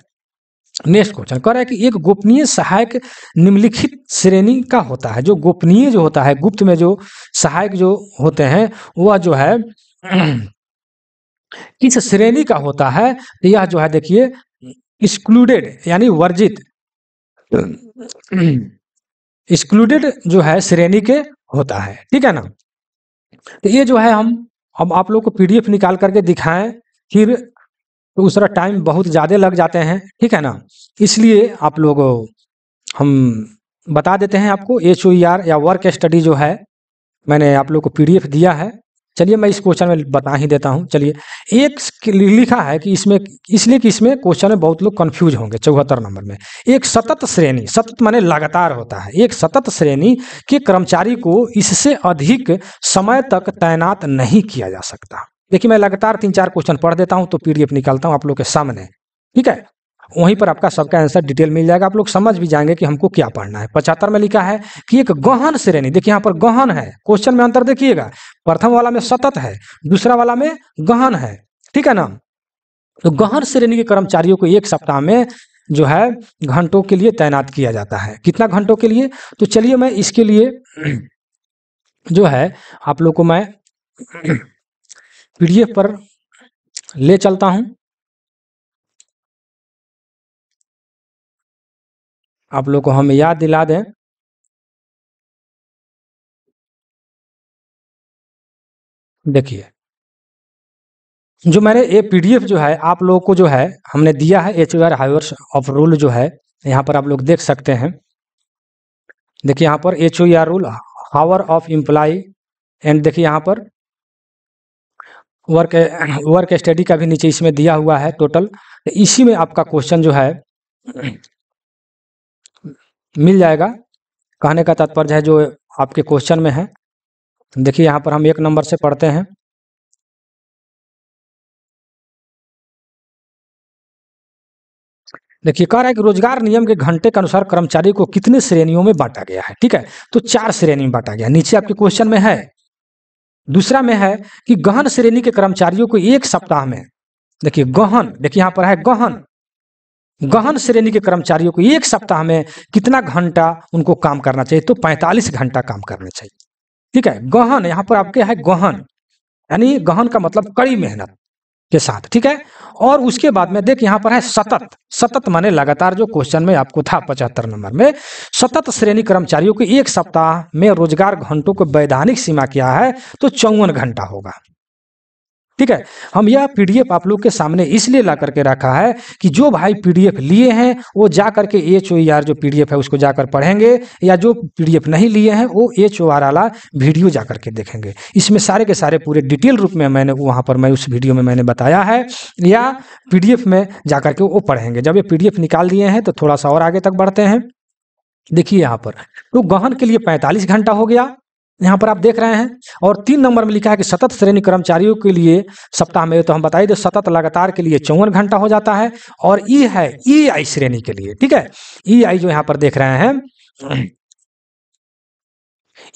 नेक्स्ट क्वेश्चन कह रहा है कि एक गोपनीय सहायक निम्नलिखित श्रेणी का होता है। जो गोपनीय जो होता है, गुप्त में जो सहायक जो होते हैं, वह जो है किस श्रेणी का होता है, तो यह जो है देखिए एक्सक्लूडेड यानी वर्जित, एक्सक्लूडेड जो है श्रेणी के होता है, ठीक है ना। तो ये जो है हम आप लोग को PDF निकाल करके दिखाएं, फिर तो उसका टाइम बहुत ज़्यादा लग जाते हैं, ठीक है ना, इसलिए आप लोग हम बता देते हैं आपको। HOER या वर्क स्टडी जो है मैंने आप लोग को PDF दिया है, चलिए मैं इस क्वेश्चन में बता ही देता हूं। चलिए, एक लिखा है कि इसमें, इसलिए कि इसमें क्वेश्चन में बहुत लोग कंफ्यूज होंगे। 74 नंबर में एक सतत श्रेणी, सतत माने लगातार होता है, एक सतत श्रेणी के कर्मचारी को इससे अधिक समय तक तैनात नहीं किया जा सकता। देखिए मैं लगातार 3-4 क्वेश्चन पढ़ देता हूं तो PDF निकालता हूं आप लोग के सामने, ठीक है, वहीं पर आपका सबका आंसर डिटेल मिल जाएगा, आप लोग समझ भी जाएंगे कि हमको क्या पढ़ना है। 75 में लिखा है कि एक गहन श्रेणी, देखिए यहाँ पर गहन है, क्वेश्चन में अंतर देखिएगा, प्रथम वाला में सतत है, दूसरा वाला में गहन है, ठीक है ना। तो गहन श्रेणी के कर्मचारियों को 1 सप्ताह में जो है घंटों के लिए तैनात किया जाता है। कितना घंटों के लिए, तो चलिए मैं इसके लिए जो है आप लोग को मैं PDF पर ले चलता हूं, आप लोग को हम याद दिला दें। देखिए जो मैंने ये PDF जो है आप लोगों को जो है हमने दिया है, HOER हावर्स ऑफ रूल जो है यहाँ पर आप लोग देख सकते हैं। देखिए यहाँ पर HOER rule hour of employ, and देखिए यहाँ पर वर्क स्टडी का भी नीचे इसमें दिया हुआ है टोटल। इसी में आपका क्वेश्चन जो है मिल जाएगा। कहने का तात्पर्य है जो आपके क्वेश्चन में है। देखिए यहाँ पर हम 1 नंबर से पढ़ते हैं। देखिए कह रहा है कि रोजगार नियम के घंटे के अनुसार कर्मचारी को कितने श्रेणियों में बांटा गया है, ठीक है, तो 4 श्रेणी में बांटा गया, नीचे आपके क्वेश्चन में है। दूसरा में है कि गहन श्रेणी के कर्मचारियों को 1 सप्ताह में, देखिए गहन, देखिए यहाँ पर है गहन, गहन श्रेणी के कर्मचारियों को 1 सप्ताह में कितना घंटा उनको काम करना चाहिए, तो 45 घंटा काम करना चाहिए, ठीक है। गहन यहाँ पर आपके है गहन, यानी गहन का मतलब कड़ी मेहनत के साथ, ठीक है। और उसके बाद में देख यहाँ पर है सतत, सतत माने लगातार, जो क्वेश्चन में आपको था 75 नंबर में, सतत श्रेणी कर्मचारियों को 1 सप्ताह में रोजगार घंटों को वैधानिक सीमा क्या है, तो 54 घंटा होगा, ठीक है। हम यह PDF आप लोग के सामने इसलिए ला करके रखा है कि जो भाई PDF लिए हैं वो जा करके HOER जो PDF है उसको जाकर पढ़ेंगे, या जो PDF नहीं लिए हैं वो HOR वाला वीडियो जा करके देखेंगे। इसमें सारे के सारे पूरे डिटेल रूप में मैंने वहाँ पर मैं उस वीडियो में मैंने बताया है, या PDF में जा करके वो पढ़ेंगे। जब ये PDF निकाल दिए हैं तो थोड़ा सा और आगे तक बढ़ते हैं। देखिए यहाँ पर तो गहन के लिए 45 घंटा हो गया, यहाँ पर आप देख रहे हैं। और 3 नंबर में लिखा है कि सतत श्रेणी कर्मचारियों के लिए सप्ताह में, तो हम बताइए दे सतत लगातार के लिए 54 घंटा हो जाता है। और ई है EI श्रेणी के लिए, ठीक है, EI जो यहाँ पर देख रहे हैं,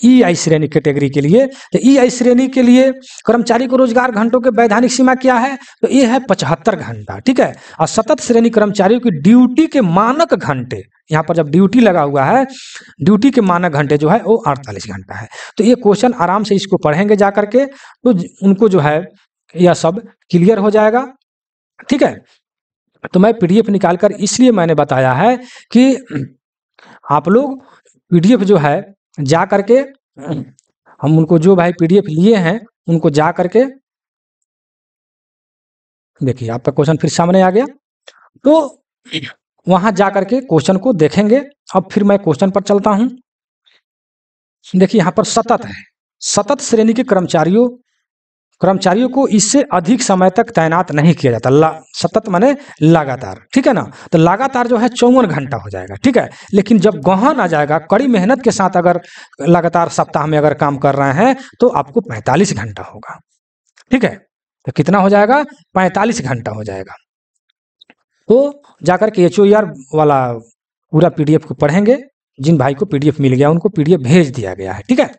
EI श्रेणी कैटेगरी के लिए। तो EI श्रेणी के लिए कर्मचारी को रोजगार घंटों के वैधानिक सीमा क्या है, तो ये है 75 घंटा, ठीक है। और सतत श्रेणी कर्मचारियों की ड्यूटी के मानक घंटे, यहाँ पर जब ड्यूटी लगा हुआ है, ड्यूटी के मानक घंटे जो है वो 48 घंटा है। तो ये क्वेश्चन आराम से इसको पढ़ेंगे जा करके, तो उनको जो है यह सब क्लियर हो जाएगा, ठीक है। तो मैं PDF निकालकर इसलिए मैंने बताया है कि आप लोग PDF जो है जा करके, हम उनको जो भाई PDF लिए हैं उनको जा करके देखिए, आपका क्वेश्चन फिर सामने आ गया, तो वहां जा करके क्वेश्चन को देखेंगे। अब फिर मैं क्वेश्चन पर चलता हूं। देखिए यहाँ पर सतत है, सतत श्रेणी के कर्मचारियों को इससे अधिक समय तक तैनात नहीं किया जाता। सतत माने लगातार, ठीक है ना। तो लगातार जो है 54 घंटा हो जाएगा, ठीक है। लेकिन जब गहन आ जाएगा, कड़ी मेहनत के साथ अगर लगातार सप्ताह में अगर काम कर रहे हैं तो आपको 45 घंटा होगा, ठीक है। तो कितना हो जाएगा, 45 घंटा हो जाएगा। तो जाकर के HOER वाला पूरा PDF को पढ़ेंगे। जिन भाई को PDF मिल गया उनको PDF भेज दिया गया है, ठीक है।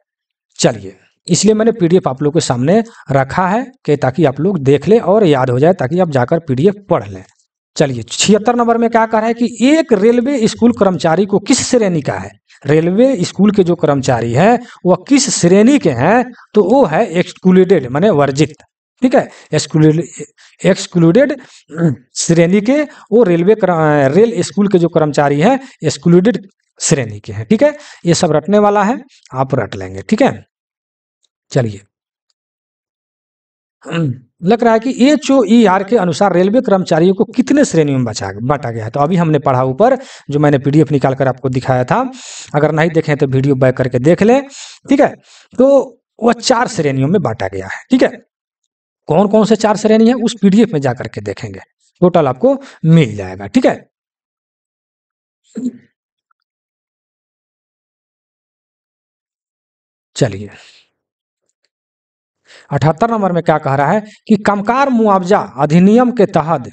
चलिए, इसलिए मैंने PDF आप लोग के सामने रखा है कि ताकि आप लोग देख ले और याद हो जाए, ताकि आप जाकर PDF पढ़ लें। चलिए 76 नंबर में क्या कह रहा है कि एक रेलवे स्कूल कर्मचारी को किस श्रेणी का है। रेलवे स्कूल के जो कर्मचारी है वह किस श्रेणी के हैं, तो वो है एक्सक्लूडेड माने वर्जित, ठीक है। एक्सक्लूडेड श्रेणी के वो रेल स्कूल के जो कर्मचारी है एक्सक्लूडेड श्रेणी के हैं, ठीक है। ये सब रटने वाला है, आप रट लेंगे, ठीक है। चलिए, लग रहा है कि HOER के अनुसार रेलवे कर्मचारियों को कितने श्रेणियों में बांटा गया है। तो अभी हमने पढ़ा ऊपर, जो मैंने PDF निकाल कर आपको दिखाया था, अगर नहीं देखें तो वीडियो बैक करके देख लें, ठीक है। तो वह 4 श्रेणियों में बांटा गया है, ठीक है। कौन कौन से 4 श्रेणी है उस PDF में जाकर के देखेंगे, टोटल आपको मिल जाएगा, ठीक है। चलिए 78 नंबर में क्या कह रहा है कि कामगार मुआवजा अधिनियम के तहत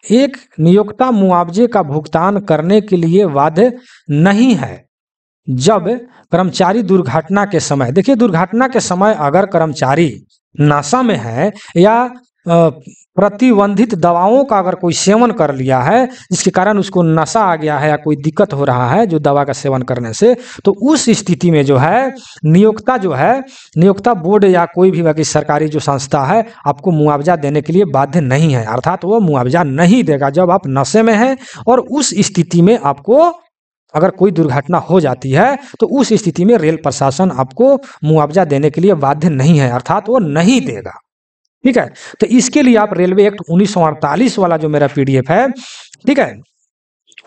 एक नियोक्ता मुआवजे का भुगतान करने के लिए बाध्य नहीं है जब कर्मचारी दुर्घटना के समय, देखिए दुर्घटना के समय अगर कर्मचारी नशा में है या प्रतिबंधित दवाओं का अगर कोई सेवन कर लिया है जिसके कारण उसको नशा आ गया है या कोई दिक्कत हो रहा है जो दवा का सेवन करने से, तो उस स्थिति में जो है नियोक्ता बोर्ड या कोई भी बाकी सरकारी जो संस्था है आपको मुआवजा देने के लिए बाध्य नहीं है, अर्थात वो मुआवजा नहीं देगा जब आप नशे में हैं। और उस स्थिति में आपको अगर कोई दुर्घटना हो जाती है तो उस स्थिति में रेल प्रशासन आपको मुआवजा देने के लिए बाध्य नहीं है, अर्थात वो नहीं देगा, ठीक है। तो इसके लिए आप रेलवे एक्ट 1948 वाला जो मेरा PDF है, ठीक है,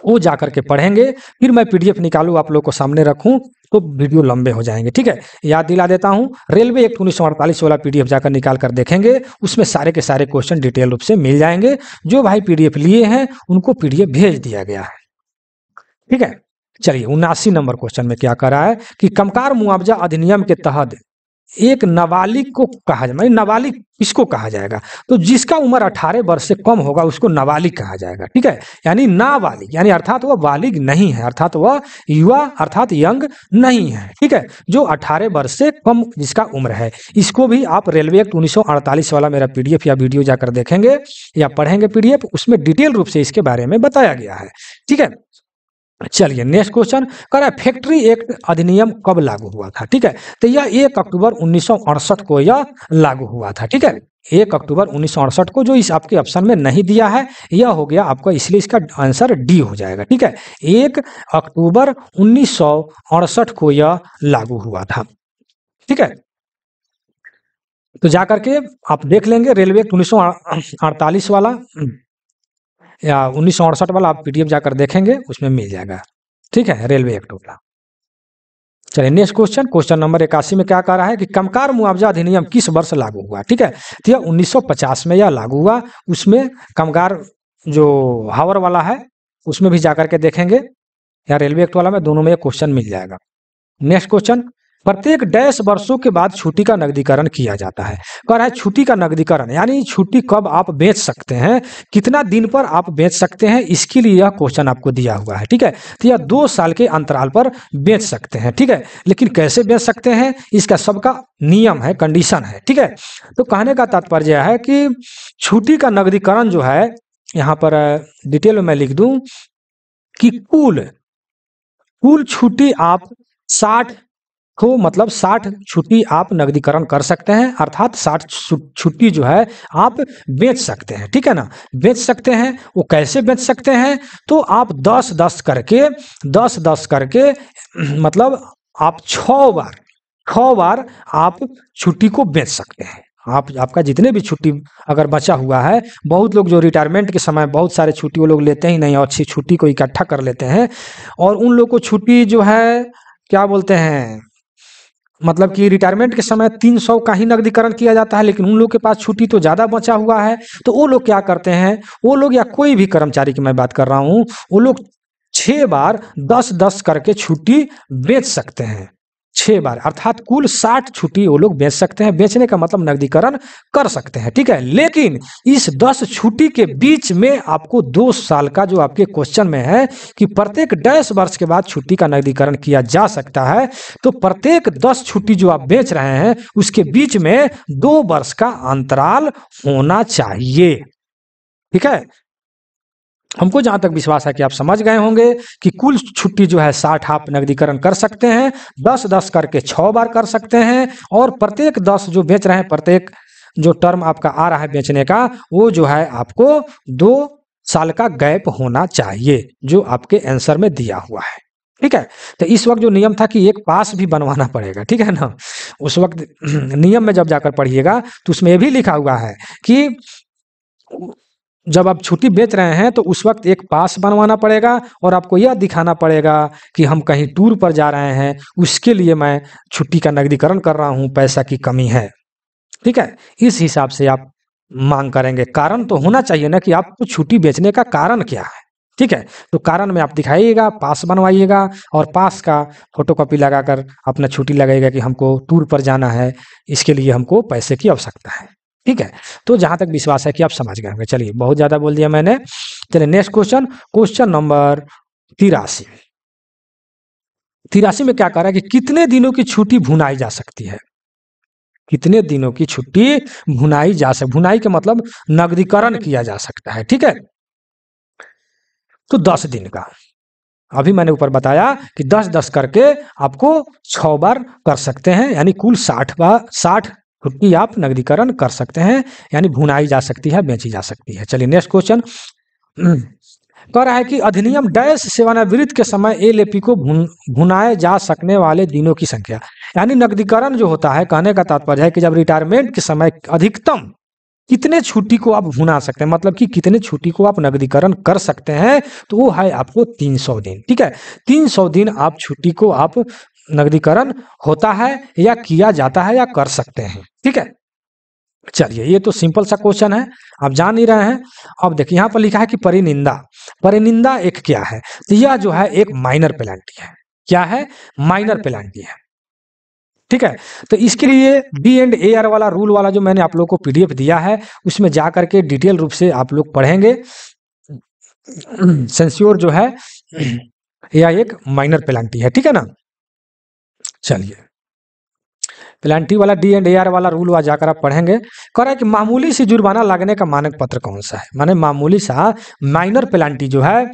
वो जाकर के पढ़ेंगे। फिर मैं PDF निकालूं आप लोग को सामने रखूं तो वीडियो लंबे हो जाएंगे, ठीक है। याद दिला देता हूं, रेलवे एक्ट 1948 वाला PDF जाकर निकाल कर देखेंगे, उसमें सारे के सारे क्वेश्चन डिटेल रूप से मिल जाएंगे। जो भाई PDF लिए हैं उनको PDF भेज दिया गया है, ठीक है। चलिए 79 नंबर क्वेश्चन में क्या कर रहा है कि कामगार मुआवजा अधिनियम के तहत एक नाबालिग को कहा जाए, नाबालिग किसको कहा जाएगा, तो जिसका उम्र 18 वर्ष से कम होगा उसको नाबालिग कहा जाएगा, ठीक है। यानी नाबालिग यानी अर्थात वह बालिग नहीं है, अर्थात वह युवा अर्थात यंग नहीं है, ठीक है। जो 18 वर्ष से कम जिसका उम्र है, इसको भी आप रेलवे एक्ट 1948 वाला मेरा PDF या वीडियो जाकर देखेंगे या पढ़ेंगे PDF, उसमें डिटेल रूप से इसके बारे में बताया गया है, ठीक है। चलिए नेक्स्ट क्वेश्चन कह रहा है फैक्ट्री एक्ट अधिनियम कब लागू हुआ था, ठीक है। तो यह 1 अक्टूबर 1968 को यह लागू हुआ था, ठीक है। 1 अक्टूबर 1968 को, जो इस आपके ऑप्शन में नहीं दिया है यह हो गया आपका, इसलिए इसका आंसर D हो जाएगा, ठीक है। 1 अक्टूबर 1968 को यह लागू हुआ था, ठीक है। तो जाकर के आप देख लेंगे रेलवे 1948 वाला या 1968 वाला, आप PDF जाकर देखेंगे उसमें मिल जाएगा, ठीक है, रेलवे एक्ट वाला। चलिए नेक्स्ट क्वेश्चन नंबर 81 में क्या कह रहा है कि कामगार मुआवजा अधिनियम किस वर्ष लागू हुआ, ठीक है। तो यह 1950 में यह लागू हुआ, उसमें कामगार जो हावर वाला है उसमें भी जाकर के देखेंगे या रेलवे एक्ट वाला में, दोनों में क्वेश्चन मिल जाएगा। नेक्स्ट क्वेश्चन प्रत्येक डैश वर्षों के बाद छुट्टी का नकदीकरण किया जाता है। कह रहा है छुट्टी का नकदीकरण यानी छुट्टी कब आप बेच सकते हैं, कितना दिन पर आप बेच सकते हैं, इसके लिए यह क्वेश्चन आपको दिया हुआ है। ठीक है, तो यह 2 साल के अंतराल पर बेच सकते हैं। ठीक है, लेकिन कैसे बेच सकते हैं इसका सबका नियम है, कंडीशन है। ठीक है, तो कहने का तात्पर्य है कि छुट्टी का नकदीकरण जो है, यहाँ पर डिटेल में मैं लिख दूं कि कुल छुट्टी आप 60 को मतलब 60 छुट्टी आप नकदीकरण कर सकते हैं, अर्थात 60 छुट्टी जो है आप बेच सकते हैं। ठीक है ना, बेच सकते हैं। वो कैसे बेच सकते हैं, तो आप 10-10 करके मतलब आप 6 बार आप छुट्टी को बेच सकते हैं। आपका जितने भी छुट्टी अगर बचा हुआ है, बहुत लोग जो रिटायरमेंट के समय बहुत सारे छुट्टी वो लोग लेते ही नहीं और अच्छी छुट्टी को इकट्ठा कर लेते हैं, और उन लोग को छुट्टी जो है क्या बोलते हैं, मतलब कि रिटायरमेंट के समय 300 का ही नकदीकरण किया जाता है, लेकिन उन लोग के पास छुट्टी तो ज़्यादा बचा हुआ है। तो वो लोग क्या करते हैं, वो लोग या कोई भी कर्मचारी की मैं बात कर रहा हूँ, वो लोग 6 बार 10-10 करके छुट्टी बेच सकते हैं। 6 बार अर्थात कुल 60 छुट्टी वो लोग बेच सकते हैं। बेचने का मतलब नकदीकरण कर सकते हैं। ठीक है, लेकिन इस 10 छुट्टी के बीच में आपको 2 साल का जो आपके क्वेश्चन में है कि प्रत्येक 10 वर्ष के बाद छुट्टी का नकदीकरण किया जा सकता है, तो प्रत्येक 10 छुट्टी जो आप बेच रहे हैं उसके बीच में 2 वर्ष का अंतराल होना चाहिए। ठीक है, हमको जहां तक विश्वास है कि आप समझ गए होंगे कि कुल छुट्टी जो है 60 आप नकदीकरण कर सकते हैं, 10-10 करके 6 बार कर सकते हैं, और प्रत्येक 10 जो बेच रहे हैं, प्रत्येक जो टर्म आपका आ रहा है बेचने का, वो जो है आपको 2 साल का गैप होना चाहिए, जो आपके आंसर में दिया हुआ है। ठीक है, तो इस वक्त जो नियम था कि एक पास भी बनवाना पड़ेगा। ठीक है ना, उस वक्त नियम में जब जाकर पढ़िएगा तो उसमें भी लिखा हुआ है कि जब आप छुट्टी बेच रहे हैं तो उस वक्त एक पास बनवाना पड़ेगा, और आपको यह दिखाना पड़ेगा कि हम कहीं टूर पर जा रहे हैं, उसके लिए मैं छुट्टी का नकदीकरण कर रहा हूं, पैसा की कमी है। ठीक है, इस हिसाब से आप मांग करेंगे। कारण तो होना चाहिए ना कि आपको छुट्टी बेचने का कारण क्या है। ठीक है, तो कारण में आप दिखाइएगा, पास बनवाइएगा, और पास का फोटोकॉपी लगाकर अपना छुट्टी लगाइएगा कि हमको टूर पर जाना है, इसके लिए हमको पैसे की आवश्यकता है। ठीक है, तो जहां तक विश्वास है कि आप समझ गए होंगे। चलिए, बहुत ज्यादा बोल दिया मैंने। चलिए नेक्स्ट क्वेश्चन, क्वेश्चन नंबर 83। 83 में क्या कह रहा है कि कितने दिनों की छुट्टी भुनाई जा सकती है। कितने दिनों की छुट्टी भुनाई जा सकती, भुनाई के मतलब नकदीकरण किया जा सकता है। ठीक है, तो 10 दिन का अभी मैंने ऊपर बताया कि 10-10 करके आपको 6 बार कर सकते हैं, यानी कुल 60 छुट्टी आप नकदीकरण कर सकते हैं, यानी भुनाई जा सकती है, बेची जा सकती है। चलिए नेक्स्ट क्वेश्चन कह रहा है कि अधिनियम डैश सेवानिवृत्त के समय एलएपी को भुनाए जा सकने वाले दिनों की संख्या, यानी नकदीकरण जो होता है, कहने का तात्पर्य है कि जब रिटायरमेंट के समय अधिकतम कितने छुट्टी को आप भुना सकते हैं, मतलब कि कितने छुट्टी को आप नकदीकरण कर सकते हैं, तो वो है आपको 300 दिन। ठीक है, 300 दिन आप छुट्टी को आप नकदीकरण होता है या किया जाता है या कर सकते हैं। ठीक है, चलिए ये तो सिंपल सा क्वेश्चन है, आप जान ही रहे हैं। अब देखिए यहाँ पर लिखा है कि परिनिंदा एक क्या है, तो यह जो है एक माइनर पेनल्टी है। क्या है, माइनर पेनल्टी है। ठीक है, तो इसके लिए D&AR वाला रूल वाला जो मैंने आप लोग को PDF दिया है, उसमें जा करके डिटेल रूप से आप लोग पढ़ेंगे। सेंस्योर जो है यह एक माइनर पेनल्टी है। ठीक है ना, चलिए पेनल्टी वाला D&AR वाला रूल वहाँ जाकर आप पढ़ेंगे। कह रहा है कि मामूली सी जुर्माना लगने का मानक पत्र कौन सा है, माने मामूली सा माइनर पेनल्टी जो है,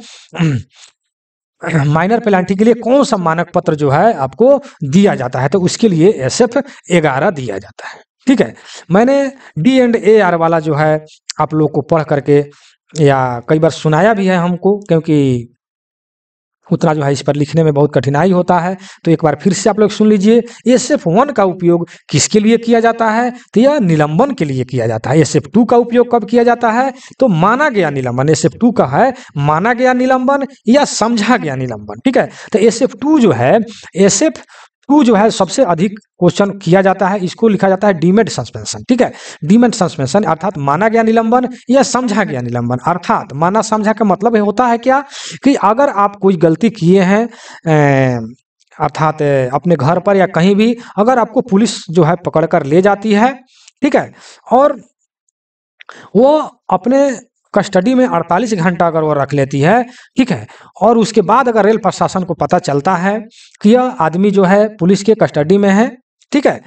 माइनर पेनल्टी के लिए कौन सा मानक पत्र जो है आपको दिया जाता है, तो उसके लिए SF 11 दिया जाता है। ठीक है, मैंने D&AR वाला जो है आप लोग को पढ़ करके या कई बार सुनाया भी है हमको, क्योंकि उतना जो है इस पर लिखने में बहुत कठिनाई होता है, तो एक बार फिर से आप लोग सुन लीजिए। SF 1 का उपयोग किसके लिए किया जाता है, तो यह निलंबन के लिए किया जाता है। SF 2 का उपयोग कब किया जाता है, तो माना गया निलंबन। SF 2 का है माना गया निलंबन या समझा गया निलंबन। ठीक है, तो SF 2 जो है, SF 2 जो है सबसे अधिक क्वेश्चन किया जाता है, इसको लिखा जाता है डीमेड सस्पेंशन। ठीक है, डीमेड सस्पेंशन अर्थात माना गया निलंबन या समझा गया निलंबन। अर्थात माना समझा का मतलब होता है क्या, कि अगर आप कोई गलती किए हैं अर्थात अपने घर पर या कहीं भी अगर आपको पुलिस जो है पकड़ कर ले जाती है, ठीक है, और वो अपने कस्टडी में 48 घंटा अगर वो रख लेती है, ठीक है, और उसके बाद अगर रेल प्रशासन को पता चलता है कि यह आदमी जो है पुलिस के कस्टडी में है, ठीक है,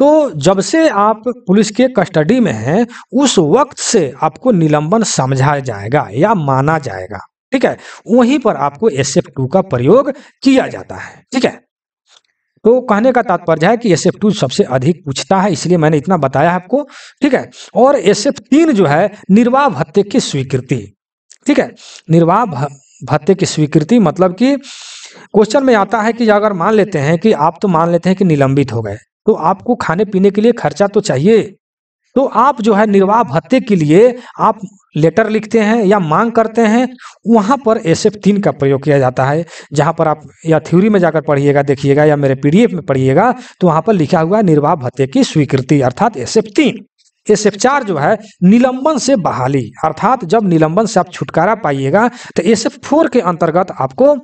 तो जब से आप पुलिस के कस्टडी में हैं, उस वक्त से आपको निलंबन समझा जाएगा या माना जाएगा, ठीक है, वहीं पर आपको SF2 का प्रयोग किया जाता है, ठीक है। तो कहने का तात्पर्य है कि SF2 सबसे अधिक पूछता है, इसलिए मैंने इतना बताया आपको, ठीक है। और SF3 जो है निर्वाह भत्ते की स्वीकृति, ठीक है, निर्वाह भत्ते की स्वीकृति मतलब कि क्वेश्चन में आता है कि अगर मान लेते हैं कि आप तो मान लेते हैं कि निलंबित हो गए, तो आपको खाने पीने के लिए खर्चा तो चाहिए, तो आप जो है निर्वाह भत्ते के लिए आप लेटर लिखते हैं या मांग करते हैं, वहां पर SF3 का प्रयोग किया जाता है। जहां पर आप या थ्योरी में जाकर पढ़िएगा, देखिएगा, या मेरे PDF में पढ़िएगा, तो वहां पर लिखा हुआ है निर्वाह भत्ते की स्वीकृति अर्थात SF3। SF4 जो है निलंबन से बहाली, अर्थात जब निलंबन से आप छुटकारा पाइएगा तो SF4 के अंतर्गत आपको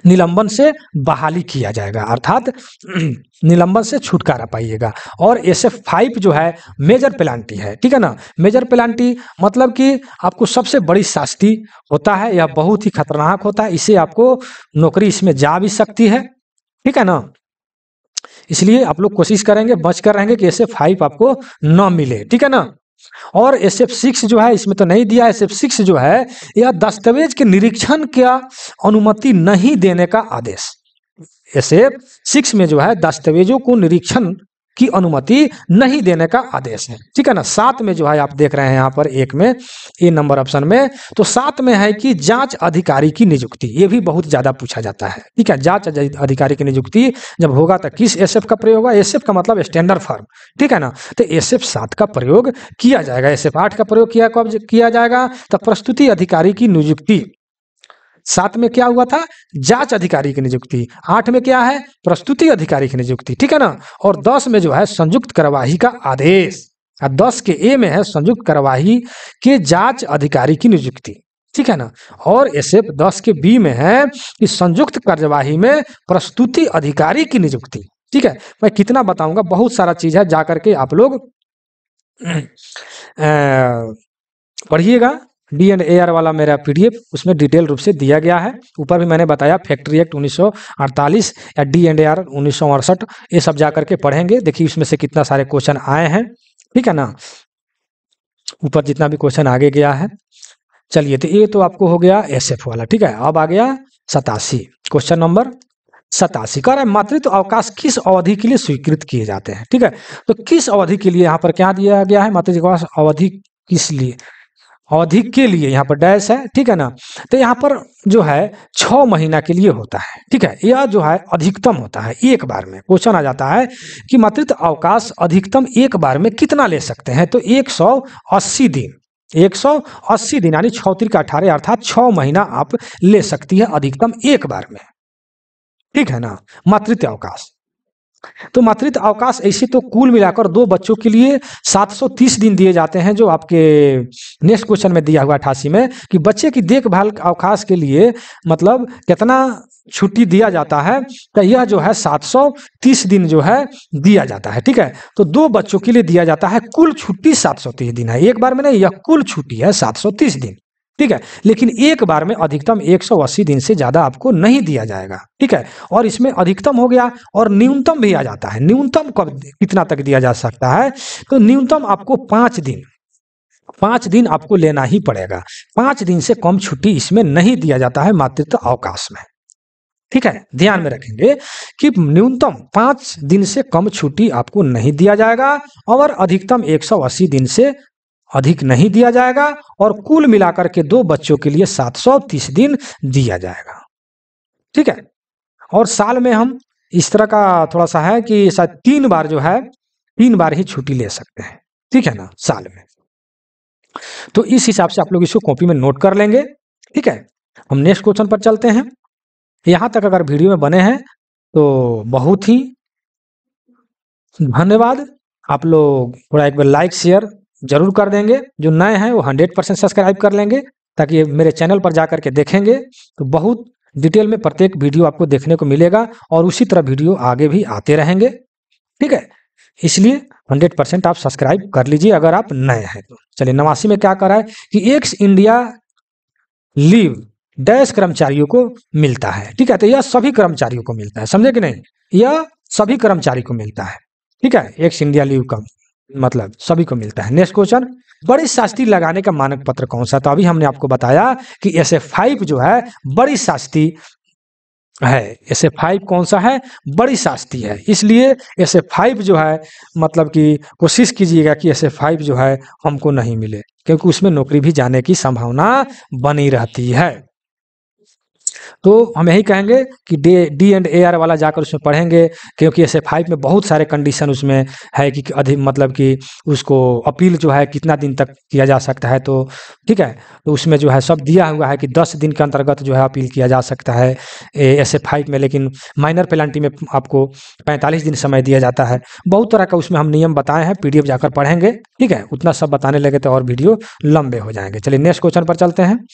निलंबन से बहाली किया जाएगा, अर्थात निलंबन से छुटकारा पाइएगा। और SF5 जो है मेजर पेनाल्टी है, ठीक है ना। मेजर पेनाल्टी मतलब कि आपको सबसे बड़ी शास्ति होता है, यह बहुत ही खतरनाक होता है, इससे आपको नौकरी इसमें जा भी सकती है, ठीक है ना। इसलिए आप लोग कोशिश करेंगे, बच कर रहेंगे कि SF5 आपको न मिले, ठीक है ना। और SF6 जो है इसमें तो नहीं दिया, SF6 जो है यह दस्तावेज के निरीक्षण का अनुमति नहीं देने का आदेश। SF6 में जो है दस्तावेजों को निरीक्षण की अनुमति नहीं देने का आदेश है, ठीक है ना। 7 में जो है आप देख रहे हैं यहाँ पर 1 में ए नंबर ऑप्शन में, तो 7 में है कि जांच अधिकारी की नियुक्ति, ये भी बहुत ज्यादा पूछा जाता है, ठीक है। जांच अधिकारी की नियुक्ति जब होगा तो किस SF का प्रयोग होगा, SF का मतलब स्टैंडर्ड फर्म, ठीक है ना। तो SF7 का प्रयोग किया जाएगा। SF8 का प्रयोग कब किया जाएगा, तो प्रस्तुति अधिकारी की नियुक्ति। 7 में क्या हुआ था, जांच अधिकारी की नियुक्ति। 8 में क्या है, प्रस्तुति अधिकारी की नियुक्ति, ठीक है ना। और 10 में जो है संयुक्त कार्यवाही का आदेश, 10 के ए में है संयुक्त कार्यवाही के जांच अधिकारी की नियुक्ति, ठीक है ना। और SF10 के बी में है कि संयुक्त कार्यवाही में प्रस्तुति अधिकारी की नियुक्ति, ठीक है। मैं कितना बताऊंगा, बहुत सारा चीज है, जाकर के आप लोग पढ़िएगा। D&AR वाला मेरा PDF उसमें डिटेल रूप से दिया गया है। ऊपर भी मैंने बताया फैक्ट्री एक्ट 1948 या D&AR 1968, ये सब जाकर के पढ़ेंगे। देखिए इसमें से कितना सारे क्वेश्चन आए हैं, ठीक है ना, ऊपर जितना भी क्वेश्चन आगे गया है। चलिए, तो ये तो आपको हो गया SF वाला, ठीक है। अब आ गया 87, क्वेश्चन नंबर 87 कह रहा है मातृत्व अवकाश किस अवधि के लिए स्वीकृत किए जाते हैं, ठीक है। तो किस अवधि के लिए यहाँ पर क्या दिया गया है, मातृत्व अवकाश अवधि किस लिए, अवधि के लिए यहाँ पर डैश है, ठीक है ना। तो यहाँ पर जो है 6 महीना के लिए होता है, ठीक है। यह जो है अधिकतम होता है एक बार में। क्वेश्चन आ जाता है कि मातृत्व अवकाश अधिकतम एक बार में कितना ले सकते हैं, तो 180 दिन, 180 दिन यानी 6 × 18 अर्थात 6 महीना आप ले सकती है अधिकतम एक बार में, ठीक है ना, मातृत्व अवकाश। तो मातृत्व अवकाश ऐसे तो कुल मिलाकर 2 बच्चों के लिए 730 दिन दिए जाते हैं, जो आपके नेक्स्ट क्वेश्चन में दिया हुआ 88 में कि बच्चे की देखभाल अवकाश के लिए मतलब कितना छुट्टी दिया जाता है, तो यह जो है 730 दिन जो है दिया जाता है, ठीक है। तो 2 बच्चों के लिए दिया जाता है, कुल छुट्टी 730 दिन है, एक बार में नहीं, यह कुल छुट्टी है 730 दिन, ठीक है। लेकिन एक बार में अधिकतम 180 दिन से ज्यादा आपको नहीं दिया जाएगा, ठीक है। और इसमें अधिकतम हो गया और न्यूनतम भी आ जाता है। न्यूनतम कब कितना तक दिया जा सकता है, तो न्यूनतम आपको 5 दिन आपको लेना ही पड़ेगा। 5 दिन से कम छुट्टी इसमें नहीं दिया जाता है मातृत्व अवकाश में, ठीक है। ध्यान में रखेंगे कि न्यूनतम 5 दिन से कम छुट्टी आपको नहीं दिया जाएगा और अधिकतम 180 दिन से अधिक नहीं दिया जाएगा, और कुल मिलाकर के 2 बच्चों के लिए 730 दिन दिया जाएगा, ठीक है। और साल में हम इस तरह का थोड़ा सा है कि शायद 3 बार जो है 3 बार ही छुट्टी ले सकते हैं, ठीक है ना, साल में। तो इस हिसाब से आप लोग इसको कॉपी में नोट कर लेंगे, ठीक है। हम नेक्स्ट क्वेश्चन पर चलते हैं। यहां तक अगर वीडियो में बने हैं तो बहुत ही धन्यवाद। आप लोग थोड़ा एक बार लाइक शेयर जरूर कर देंगे, जो नए हैं वो 100% सब्सक्राइब कर लेंगे, ताकि मेरे चैनल पर जाकर के देखेंगे तो बहुत डिटेल में प्रत्येक वीडियो आपको देखने को मिलेगा और उसी तरह वीडियो आगे भी आते रहेंगे, ठीक है। इसलिए 100% आप सब्सक्राइब कर लीजिए अगर आप नए हैं तो। चलिए 89 में क्या कर रहा है कि एक्स इंडिया लीव डैश कर्मचारियों को मिलता है, ठीक है। तो यह सभी कर्मचारियों को मिलता है, समझे कि नहीं, यह सभी कर्मचारी को मिलता है, ठीक है। एक्स इंडिया लीव का मतलब सभी को मिलता है। नेक्स्ट क्वेश्चन, बड़ी शास्ति लगाने का मानक पत्र कौन सा? तो अभी हमने आपको बताया कि SF5 जो है बड़ी शास्ति है। SF5 कौन सा है? बड़ी शास्ति है। इसलिए SF5 जो है मतलब कि कोशिश कीजिएगा कि SF5 जो है हमको नहीं मिले, क्योंकि उसमें नौकरी भी जाने की संभावना बनी रहती है। तो हम यही कहेंगे कि D&AR वाला जाकर उसमें पढ़ेंगे, क्योंकि SF5 में बहुत सारे कंडीशन उसमें है कि अधिक मतलब कि उसको अपील जो है कितना दिन तक किया जा सकता है, तो ठीक है। तो उसमें जो है सब दिया हुआ है कि 10 दिन के अंतर्गत जो है अपील किया जा सकता है SF5 में, लेकिन माइनर पेनल्टी में आपको 45 दिन समय दिया जाता है। बहुत तरह का उसमें हम नियम बताए हैं, PDF जाकर पढ़ेंगे, ठीक है। उतना सब बताने लगे तो और वीडियो लंबे हो जाएंगे। चलिए नेक्स्ट क्वेश्चन पर चलते हैं।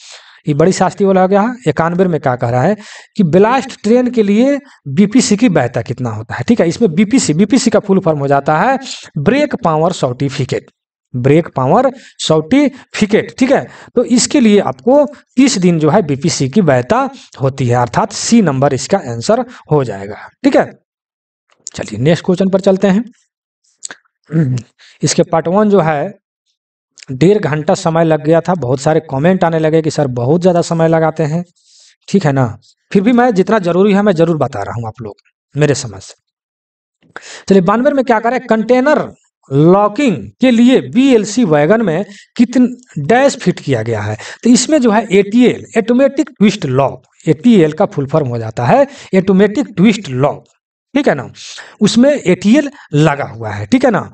ये बड़ी शास्ति वाला हो गया। 91 में क्या कह रहा है कि ब्लास्ट ट्रेन के लिए BPC की वैधता कितना होता है, ठीक है। इसमें BPC का फुल फॉर्म हो जाता है brake power certificate, brake power certificate, ठीक है। तो इसके लिए आपको 30 दिन जो है BPC की वैधता होती है, अर्थात C नंबर इसका आंसर हो जाएगा, ठीक है। चलिए नेक्स्ट क्वेश्चन पर चलते हैं। इसके पार्ट 1 जो है 1.5 घंटा समय लग गया था। बहुत सारे कमेंट आने लगे कि सर बहुत ज़्यादा समय लगाते हैं, ठीक है ना। फिर भी मैं जितना जरूरी है मैं जरूर बता रहा हूँ आप लोग मेरे समझ से। चलिए 92 में क्या करें, कंटेनर लॉकिंग के लिए BLC वैगन में कितने डैश फिट किया गया है? तो इसमें जो है ATL automatic twist lock, ATL का फुल फॉर्म हो जाता है ऑटोमेटिक ट्विस्ट लॉक, ठीक है ना। उसमें ATL लगा हुआ है, ठीक है ना।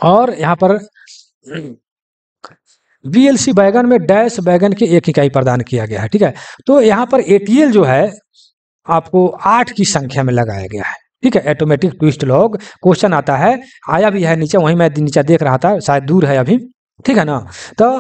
और यहाँ पर BLC वैगन में डैश वैगन की 1 इकाई प्रदान किया गया है, ठीक है। तो यहाँ पर ATL जो है आपको 8 की संख्या में लगाया गया है, ठीक है। ऑटोमेटिक ट्विस्ट लॉक क्वेश्चन आता है, आया भी है नीचे, वहीं मैं नीचे देख रहा था, शायद दूर है अभी, ठीक है ना। तो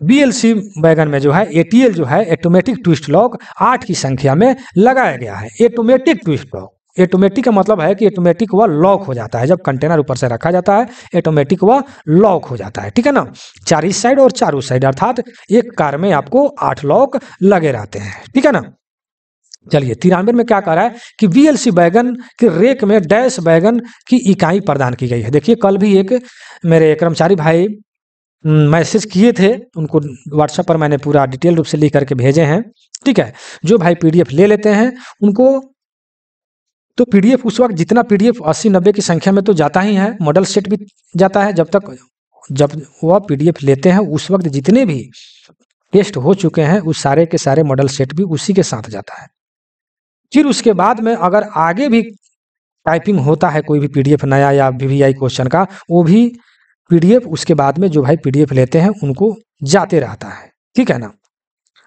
BLC वैगन में जो है ATL जो है ऑटोमेटिक ट्विस्ट लॉक 8 की संख्या में लगाया गया है। ऑटोमेटिक ट्विस्ट लॉक, ऑटोमेटिक का मतलब है कि ऑटोमेटिक वह लॉक हो जाता है, जब कंटेनर ऊपर से रखा जाता है ऑटोमेटिक वह लॉक हो जाता है, ठीक है ना। 4 इस साइड और 4 उस साइड, अर्थात एक कार में आपको 8 लॉक लगे रहते हैं, ठीक है ना। चलिए 93 में क्या कह रहा है कि BLC वैगन के रेक में डैश वैगन की इकाई प्रदान की गई है। देखिए कल भी एक मेरे कर्मचारी भाई मैसेज किए थे, उनको व्हाट्सएप पर मैंने पूरा डिटेल रूप से लिख करके भेजे हैं, ठीक है। जो भाई PDF ले लेते हैं उनको तो PDF उस वक्त जितना PDF 80-90 की संख्या में तो जाता ही है, मॉडल सेट भी जाता है। जब वह PDF लेते हैं उस वक्त जितने भी टेस्ट हो चुके हैं उस सारे के सारे मॉडल सेट भी उसी के साथ जाता है। फिर उसके बाद में अगर आगे भी टाइपिंग होता है कोई भी PDF नया या VVI क्वेश्चन का, वो भी PDF उसके बाद में जो भाई PDF लेते हैं उनको जाते रहता है, ठीक है ना।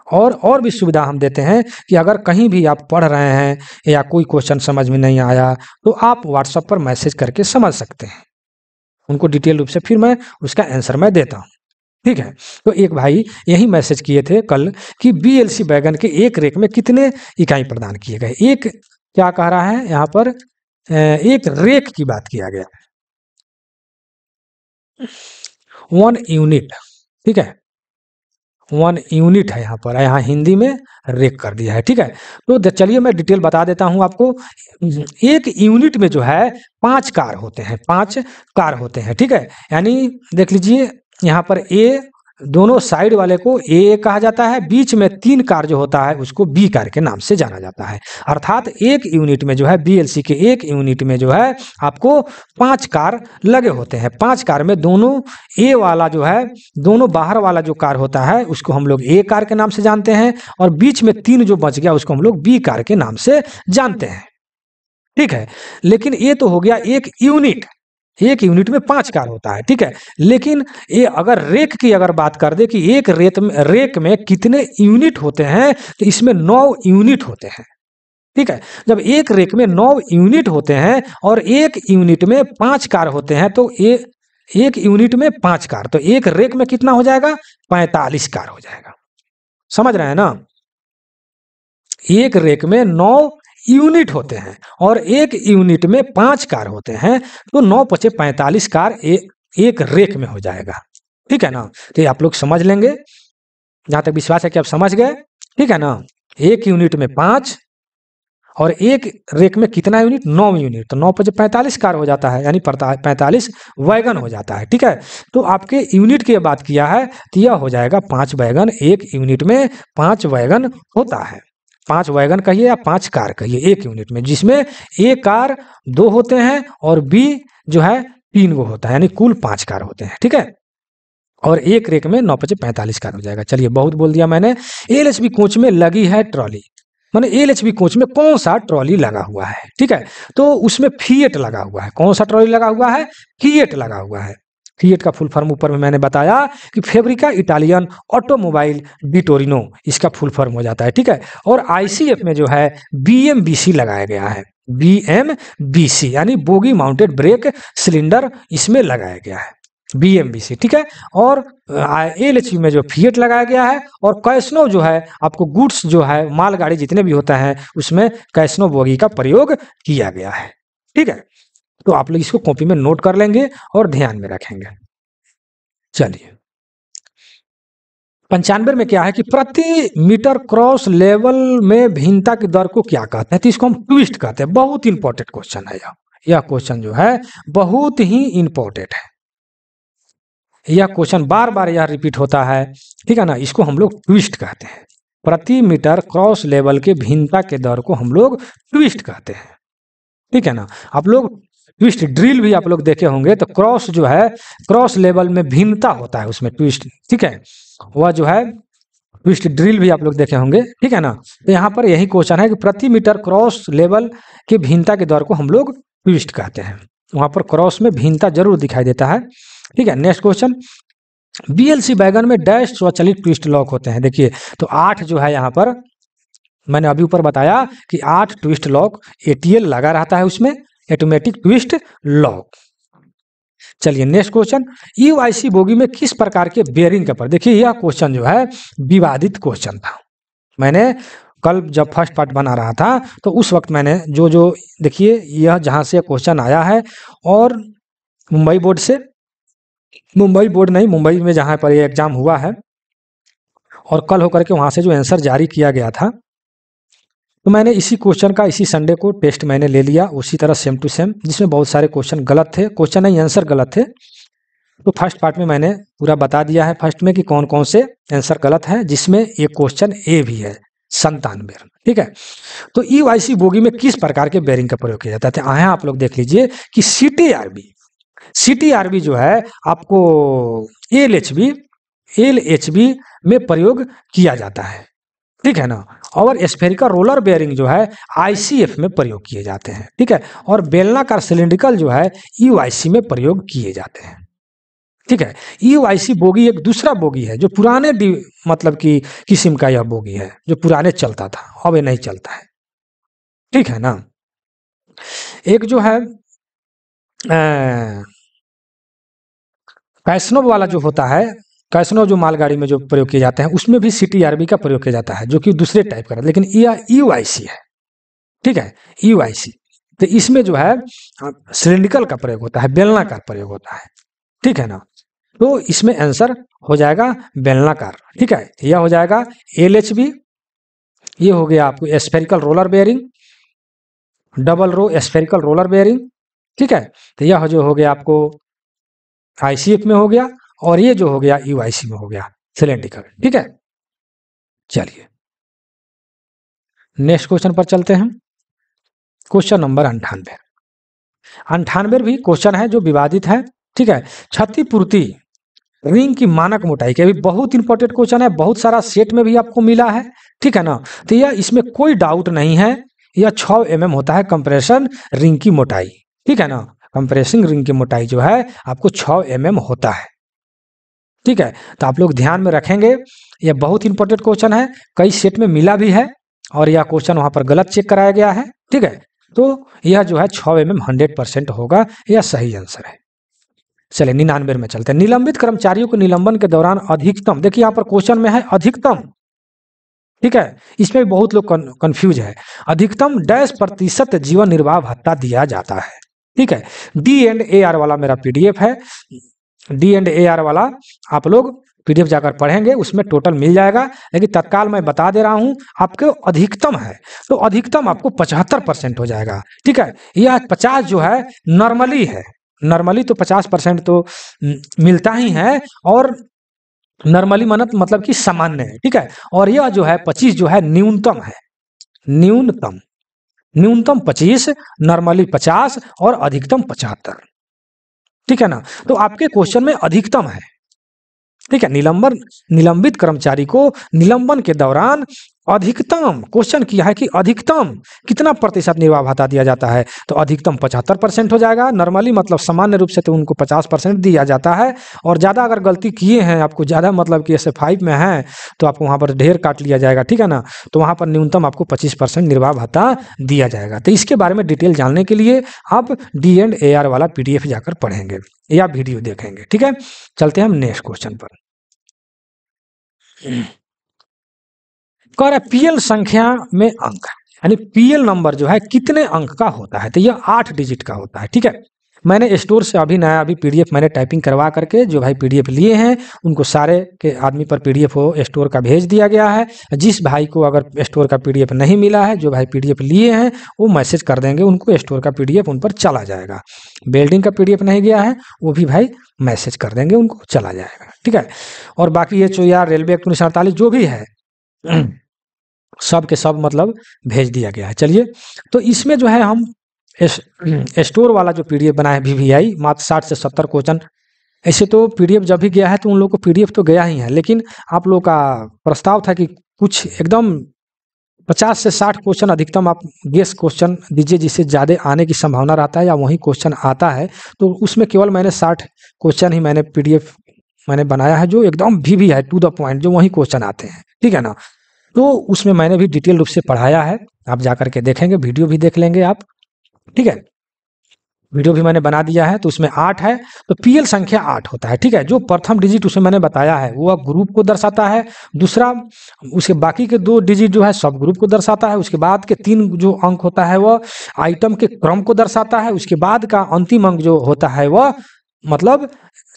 और भी सुविधा हम देते हैं कि अगर कहीं भी आप पढ़ रहे हैं या कोई क्वेश्चन समझ में नहीं आया तो आप व्हाट्सएप पर मैसेज करके समझ सकते हैं, उनको डिटेल रूप से फिर मैं उसका आंसर मैं देता हूँ, ठीक है। तो एक भाई यही मैसेज किए थे कल कि BLC वैगन के एक रेक में कितने इकाई प्रदान किए गए। एक क्या कह रहा है यहाँ पर, एक रेक की बात किया गया, 1 यूनिट, ठीक है, 1 यूनिट है यहाँ पर, यहाँ हिंदी में रेक कर दिया है, ठीक है। तो चलिए मैं डिटेल बता देता हूँ आपको। एक यूनिट में जो है 5 कार होते हैं, 5 कार होते हैं, ठीक है। यानी देख लीजिए यहाँ पर दोनों साइड वाले को A कहा जाता है, बीच में 3 कार जो होता है उसको B कार के नाम से जाना जाता है। अर्थात एक यूनिट में जो है BLC के एक यूनिट में जो है आपको 5 कार लगे होते हैं। 5 कार में दोनों A वाला जो है, दोनों बाहर वाला जो कार होता है उसको हम लोग A कार के नाम से जानते हैं, और बीच में 3 जो बच गया उसको हम लोग B कार के नाम से जानते हैं, ठीक है। लेकिन ये तो हो गया एक यूनिट, एक यूनिट में 5 कार होता है, ठीक है। लेकिन ये अगर रेक की अगर बात कर दे कि एक रेक में कितने यूनिट होते हैं, तो इसमें 9 यूनिट होते हैं, ठीक है। जब एक रेक में 9 यूनिट होते हैं और एक यूनिट में 5 कार होते हैं तो एक यूनिट में 5 कार, तो एक रेक में कितना हो जाएगा, 45 कार हो जाएगा। समझ रहे हैं ना। एक रेक में 9 यूनिट होते हैं और एक यूनिट में 5 कार होते हैं, तो 9 पचे 45 कार एक रेक में हो जाएगा। ठीक है ना, तो ये आप लोग समझ लेंगे, जहां तक विश्वास है कि आप समझ गए। ठीक है ना, एक यूनिट में 5 और एक रेक में कितना यूनिट, 9 यूनिट, तो 9 पचे 45 कार हो जाता है, यानी 45 वैगन हो जाता है। ठीक है, तो आपके यूनिट की बात किया है तो यह हो जाएगा 5 वैगन, एक यूनिट में 5 वैगन होता है। 5 वैगन कहिए या 5 कार कहिए एक यूनिट में, जिसमें ए कार 2 होते हैं और बी जो है 3 गो होता है, यानी कुल 5 कार होते हैं। ठीक है, और एक रेक में 9 पचे 45 कार हो जाएगा। चलिए बहुत बोल दिया मैंने। एलएचबी कोच में लगी है ट्रॉली, माने एलएचबी कोच में कौन सा ट्रॉली लगा हुआ है। ठीक है, तो उसमें फिएट लगा हुआ है। कौन सा ट्रॉली लगा हुआ है, फिएट लगा हुआ है। फिएट का फुल फॉर्म ऊपर में मैंने बताया कि फेब्रिका इटालियन ऑटोमोबाइल डी टोरिनो, इसका फुल फॉर्म हो जाता है। ठीक है, और आईसीएफ में जो है बीएमबीसी लगाया गया है, बीएमबीसी यानी बोगी माउंटेड ब्रेक सिलेंडर इसमें लगाया गया है, बीएमबीसी। ठीक है, और एलएचबी में जो फिएट लगाया गया है, और कैसनो जो है आपको गुड्स जो है मालगाड़ी जितने भी होता है उसमें कैसनो बोगी का प्रयोग किया गया है। ठीक है, तो आप लोग इसको कॉपी में नोट कर लेंगे और ध्यान में रखेंगे। चलिए 95 में क्या है कि प्रति मीटर क्रॉस लेवल में भिन्नता की दर को क्या कहते हैं, तो इसको हम ट्विस्ट कहते हैं। बहुत इंपॉर्टेंट क्वेश्चन है यह क्वेश्चन जो है बहुत ही इंपॉर्टेंट है। यह क्वेश्चन बार बार यह रिपीट होता है। ठीक है ना, इसको हम लोग ट्विस्ट कहते हैं। प्रति मीटर क्रॉस लेवल के भिन्नता के दर को हम लोग ट्विस्ट कहते हैं। ठीक है ना, आप लोग ट्विस्ट ड्रिल भी आप लोग देखे होंगे, तो क्रॉस जो है क्रॉस लेवल में भिन्नता होता है उसमें ट्विस्ट। ठीक है, वह जो है ट्विस्ट ड्रिल भी आप लोग देखे होंगे। ठीक है ना, तो यहाँ पर यही क्वेश्चन है कि प्रति मीटर क्रॉस लेवल के भिन्नता के दर को हम लोग ट्विस्ट कहते हैं। वहां पर क्रॉस में भिन्नता जरूर दिखाई देता है। ठीक है, नेक्स्ट क्वेश्चन, बीएलसी वैगन में डैश स्वचालित ट्विस्ट लॉक होते हैं। देखिए तो 8 जो है यहाँ पर मैंने अभी ऊपर बताया कि 8 ट्विस्ट लॉक एटीएल लगा रहता है उसमें, ऑटोमेटिक ट्विस्ट लॉक। चलिए नेक्स्ट क्वेश्चन, यूआईसी बोगी में किस प्रकार के बेयरिंग का पर, देखिए यह क्वेश्चन जो है विवादित क्वेश्चन था। मैंने कल जब फर्स्ट पार्ट बना रहा था तो उस वक्त मैंने जो देखिए यह जहां से क्वेश्चन आया है, और मुंबई बोर्ड से, मुंबई बोर्ड नहीं, मुंबई में जहां पर ये एग्जाम हुआ है और कल होकर के वहां से जो आंसर जारी किया गया था, तो मैंने इसी क्वेश्चन का इसी संडे को टेस्ट मैंने ले लिया उसी तरह सेम टू सेम, जिसमें बहुत सारे क्वेश्चन गलत थे, क्वेश्चन नहीं आंसर गलत थे। तो फर्स्ट पार्ट में मैंने पूरा बता दिया है फर्स्ट में कि कौन कौन से आंसर गलत है, जिसमें एक क्वेश्चन ए भी है 97। ठीक है, तो ईवाईसी बोगी में किस प्रकार के बेयरिंग का प्रयोग किया जाता है, यहाँ आप लोग देख लीजिए कि सीटीआरबी जो है आपको एलएचबी में प्रयोग किया जाता है। ठीक है ना, और स्फेरिकल रोलर बेयरिंग जो है आईसीएफ में प्रयोग किए जाते हैं। ठीक है, और बेलनाकार सिलिंड्रिकल जो है यूआईसी में प्रयोग किए जाते हैं। ठीक है, यूआईसी बोगी एक दूसरा बोगी है जो पुराने मतलब कि किस्म का यह बोगी है जो पुराने चलता था, अब ये नहीं चलता है। ठीक है ना, एक जो है कैसनो वाला जो होता है, कैसनो जो मालगाड़ी में जो प्रयोग किए जाते हैं उसमें भी सीटीआरबी का प्रयोग किया जाता है, जो कि दूसरे टाइप का है, लेकिन यह यूआईसी है। ठीक है, यूआईसी, तो इसमें जो है सिलिंड्रिकल का प्रयोग होता है, बेलनाकार प्रयोग होता है। ठीक है ना, तो इसमें आंसर हो जाएगा बेलनाकार। ठीक है, यह हो जाएगा एलएचबी, ये हो गया आपको spherical roller bearing, double row spherical roller bearing. ठीक है, तो यह जो हो गया आपको आईसीएफ में हो गया, और ये जो हो गया यूआईसी में हो गया सिलिंड्रिकल। ठीक है, चलिए नेक्स्ट क्वेश्चन पर चलते हैं। क्वेश्चन नंबर 98 भी क्वेश्चन है जो विवादित है। ठीक है, क्षतिपूर्ति रिंग की मानक मोटाई के भी बहुत इंपॉर्टेंट क्वेश्चन है, बहुत सारा सेट में भी आपको मिला है। ठीक है ना, तो यह इसमें कोई डाउट नहीं है, यह 6 mm होता है कंप्रेशन रिंग की मोटाई। ठीक है ना, कंप्रेसिंग रिंग की मोटाई जो है आपको 6 mm होता है। ठीक है, तो आप लोग ध्यान में रखेंगे, यह बहुत इंपॉर्टेंट क्वेश्चन है, कई सेट में मिला भी है, और यह क्वेश्चन वहां पर गलत चेक कराया गया है। ठीक है, तो यह जो है 6 mm 100% होगा, यह सही आंसर है। चलिए 99 में चलते हैं। निलंबित कर्मचारियों को निलंबन के दौरान अधिकतम, देखिए यहाँ पर क्वेश्चन में है अधिकतम ठीक है, इसमें भी बहुत लोग कंफ्यूज है। अधिकतम डैश प्रतिशत जीवन निर्वाह भत्ता दिया जाता है। ठीक है, D&AR वाला मेरा PDF है, D&AR वाला आप लोग PDF जाकर पढ़ेंगे, उसमें टोटल मिल जाएगा। लेकिन तत्काल मैं बता दे रहा हूं, आपको अधिकतम है तो अधिकतम आपको 75% हो जाएगा। ठीक है, यह 50 जो है नॉर्मली है, नॉर्मली तो 50% तो मिलता ही है, और नॉर्मली मतलब कि सामान्य है। ठीक है, और यह जो है 25 जो है न्यूनतम है, न्यूनतम 25, नॉर्मली 50 और अधिकतम 75। ठीक है ना, तो आपके क्वेश्चन में अधिकतम है। ठीक है, निलंबित कर्मचारी को निलंबन के दौरान अधिकतम क्वेश्चन किया है कि अधिकतम कितना प्रतिशत निर्वाह भत्ता दिया जाता है, तो अधिकतम 75% हो जाएगा। नॉर्मली मतलब सामान्य रूप से तो उनको 50% दिया जाता है, और ज़्यादा अगर गलती किए हैं, आपको ज़्यादा मतलब कि ऐसे 5 में है तो आपको वहाँ पर ढेर काट लिया जाएगा। ठीक है ना, तो वहाँ पर न्यूनतम आपको 25% निर्वाह भत्ता दिया जाएगा। तो इसके बारे में डिटेल जानने के लिए आप D&AR वाला PDF जाकर पढ़ेंगे या वीडियो देखेंगे। ठीक है, चलते हैं हम नेक्स्ट क्वेश्चन पर। कह रहा है PL संख्या में अंक, यानी PL नंबर जो है कितने अंक का होता है, तो यह 8 डिजिट का होता है। ठीक है, मैंने स्टोर से अभी PDF मैंने टाइपिंग करवा करके जो भाई PDF लिए हैं उनको सारे के आदमी पर PDF हो स्टोर का भेज दिया गया है। जिस भाई को अगर स्टोर का PDF नहीं मिला है, जो भाई PDF लिए हैं वो मैसेज कर देंगे, उनको स्टोर का PDF उन पर चला जाएगा। बिल्डिंग का PDF नहीं गया है वो भी भाई मैसेज कर देंगे, उनको चला जाएगा। ठीक है, और बाकी HOR रेलवे एक्ट 1948 जो भी है सब के सब मतलब भेज दिया गया है। चलिए, तो इसमें जो है हम स्टोर वाला जो PDF बना है VVI, मात्र 60 से 70 क्वेश्चन। ऐसे तो PDF जब भी गया है तो उन लोग को PDF तो गया ही है, लेकिन आप लोग का प्रस्ताव था कि कुछ एकदम 50 से 60 क्वेश्चन अधिकतम आप गेस क्वेश्चन दीजिए, जिससे ज़्यादा आने की संभावना रहता है या वही क्वेश्चन आता है। तो उसमें केवल मैंने 60 क्वेश्चन ही मैंने PDF मैंने बनाया है, जो एकदम VVI टू द पॉइंट, जो वही क्वेश्चन आते हैं। ठीक है ना, तो उसमें मैंने भी डिटेल रूप से पढ़ाया है, आप जाकर के देखेंगे, वीडियो भी देख लेंगे आप। ठीक है, वीडियो भी मैंने बना दिया है। तो उसमें 8 है, तो PL संख्या 8 होता है। ठीक है, जो प्रथम डिजिट उसमें मैंने बताया है वो ग्रुप को दर्शाता है, दूसरा उसके बाकी के 2 डिजिट जो है सब ग्रुप को दर्शाता है, उसके बाद के 3 जो अंक होता है वह आइटम के क्रम को दर्शाता है, उसके बाद का अंतिम अंक जो होता है वह मतलब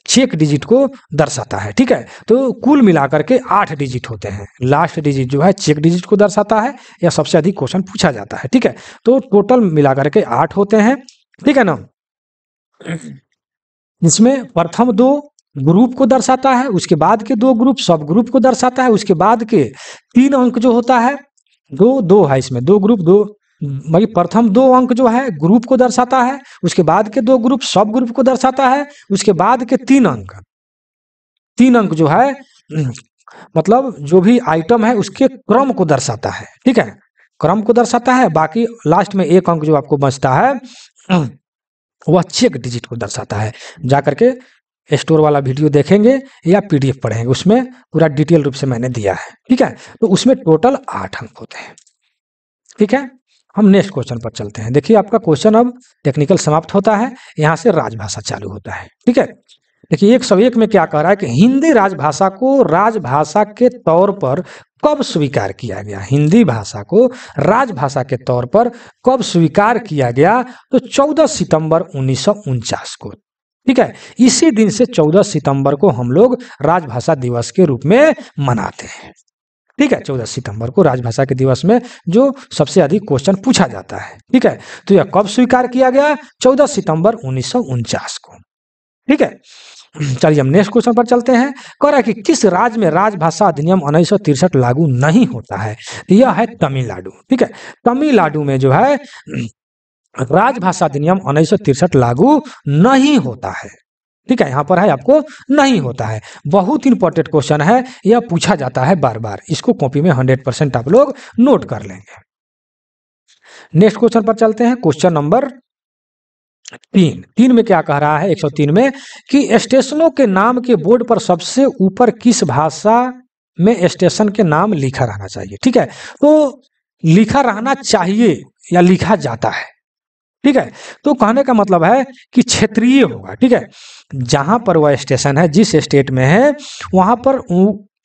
चेक डिजिट को दर्शाता है। ठीक है, तो कुल मिलाकर के 8 डिजिट होते हैं। लास्ट डिजिट जो है चेक डिजिट को दर्शाता है, या सबसे अधिक क्वेश्चन पूछा जाता है। ठीक है, तो टोटल मिलाकर के 8 होते हैं। ठीक है ना, इसमें प्रथम 2 ग्रुप को दर्शाता है, उसके बाद के 2 ग्रुप सब ग्रुप को दर्शाता है, उसके बाद के 3 अंक जो होता है 2 है, इसमें 2 ग्रुप 2 भाई प्रथम 2 अंक जो है ग्रुप को दर्शाता है, उसके बाद के 2 ग्रुप सब ग्रुप को दर्शाता है, उसके बाद के 3 अंक जो है मतलब जो भी आइटम है उसके क्रम को दर्शाता है। ठीक है, क्रम को दर्शाता है। बाकी लास्ट में 1 अंक जो आपको बचता है वह चेक डिजिट को दर्शाता है। जाकर के स्टोर वाला वीडियो देखेंगे या PDF पढ़ेंगे, उसमें पूरा डिटेल रूप से मैंने दिया है। ठीक है, तो उसमें टोटल 8 अंक होते हैं। ठीक है, हम नेक्स्ट क्वेश्चन पर चलते हैं। देखिए, आपका क्वेश्चन अब टेक्निकल समाप्त होता है, यहाँ से राजभाषा चालू होता है। ठीक है, देखिए 101 में क्या कह रहा है कि हिंदी राजभाषा को राजभाषा के तौर पर कब स्वीकार किया गया। हिंदी भाषा को राजभाषा के तौर पर कब स्वीकार किया गया, तो 14 सितंबर 1949 को। ठीक है, इसी दिन से 14 सितंबर को हम लोग राजभाषा दिवस के रूप में मनाते हैं। ठीक है, 14 सितंबर को राजभाषा के दिवस में जो सबसे अधिक क्वेश्चन पूछा जाता है। ठीक है, तो यह कब स्वीकार किया गया, 14 सितंबर 1949 को। ठीक है, चलिए हम नेक्स्ट क्वेश्चन पर चलते हैं। कह रहा है कि किस राज्य में राजभाषा अधिनियम 1963 लागू नहीं होता है, यह है तमिलनाडु। ठीक है, तमिलनाडु में जो है राजभाषा अधिनियम 1963 लागू नहीं होता है। ठीक है, यहाँ पर है आपको नहीं होता है। बहुत इंपॉर्टेंट क्वेश्चन है, यह पूछा जाता है बार बार, इसको कॉपी में 100% आप लोग नोट कर लेंगे। नेक्स्ट क्वेश्चन पर चलते हैं, क्वेश्चन नंबर 3 में क्या कह रहा है 103 में कि स्टेशनों के नाम के बोर्ड पर सबसे ऊपर किस भाषा में स्टेशन के नाम लिखा रहना चाहिए। ठीक है, तो लिखा रहना चाहिए या लिखा जाता है। ठीक है, तो कहने का मतलब है कि क्षेत्रीय होगा। ठीक है, जहां पर वह स्टेशन है, जिस स्टेट में है, वहां पर